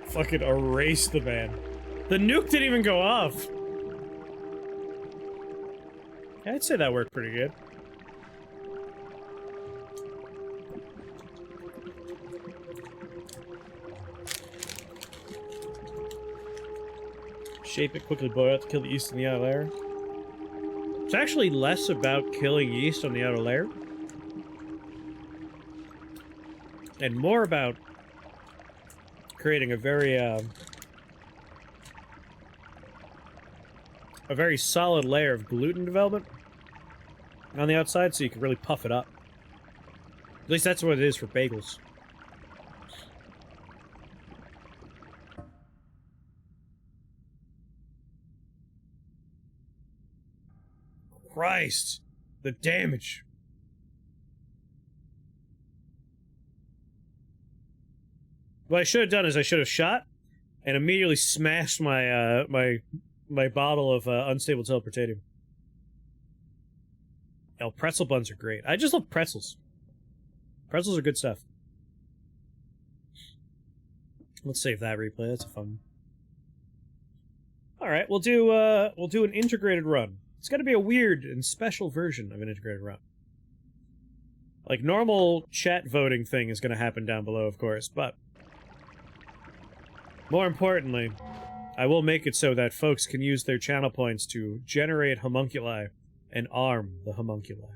Fucking erase the man. The nuke didn't even go off. Yeah, I'd say that worked pretty good. Shape it, quickly blow out to kill the yeast in the outer layer. It's actually less about killing yeast on the outer layer, and more about creating a very solid layer of gluten development on the outside, so you can really puff it up. At least that's what it is for bagels. Christ, the damage. What I should have done is I should have shot and immediately smashed my my bottle of unstable teleportatium. Oh, pretzel buns are great. I just love pretzels. Pretzels are good stuff. Let's save that replay. That's a fun. All right, we'll do an integrated run. It's got to be a weird and special version of an integrated run. Like, normal chat voting thing is going to happen down below, of course, but more importantly, I will make it so that folks can use their channel points to generate homunculi and arm the homunculi.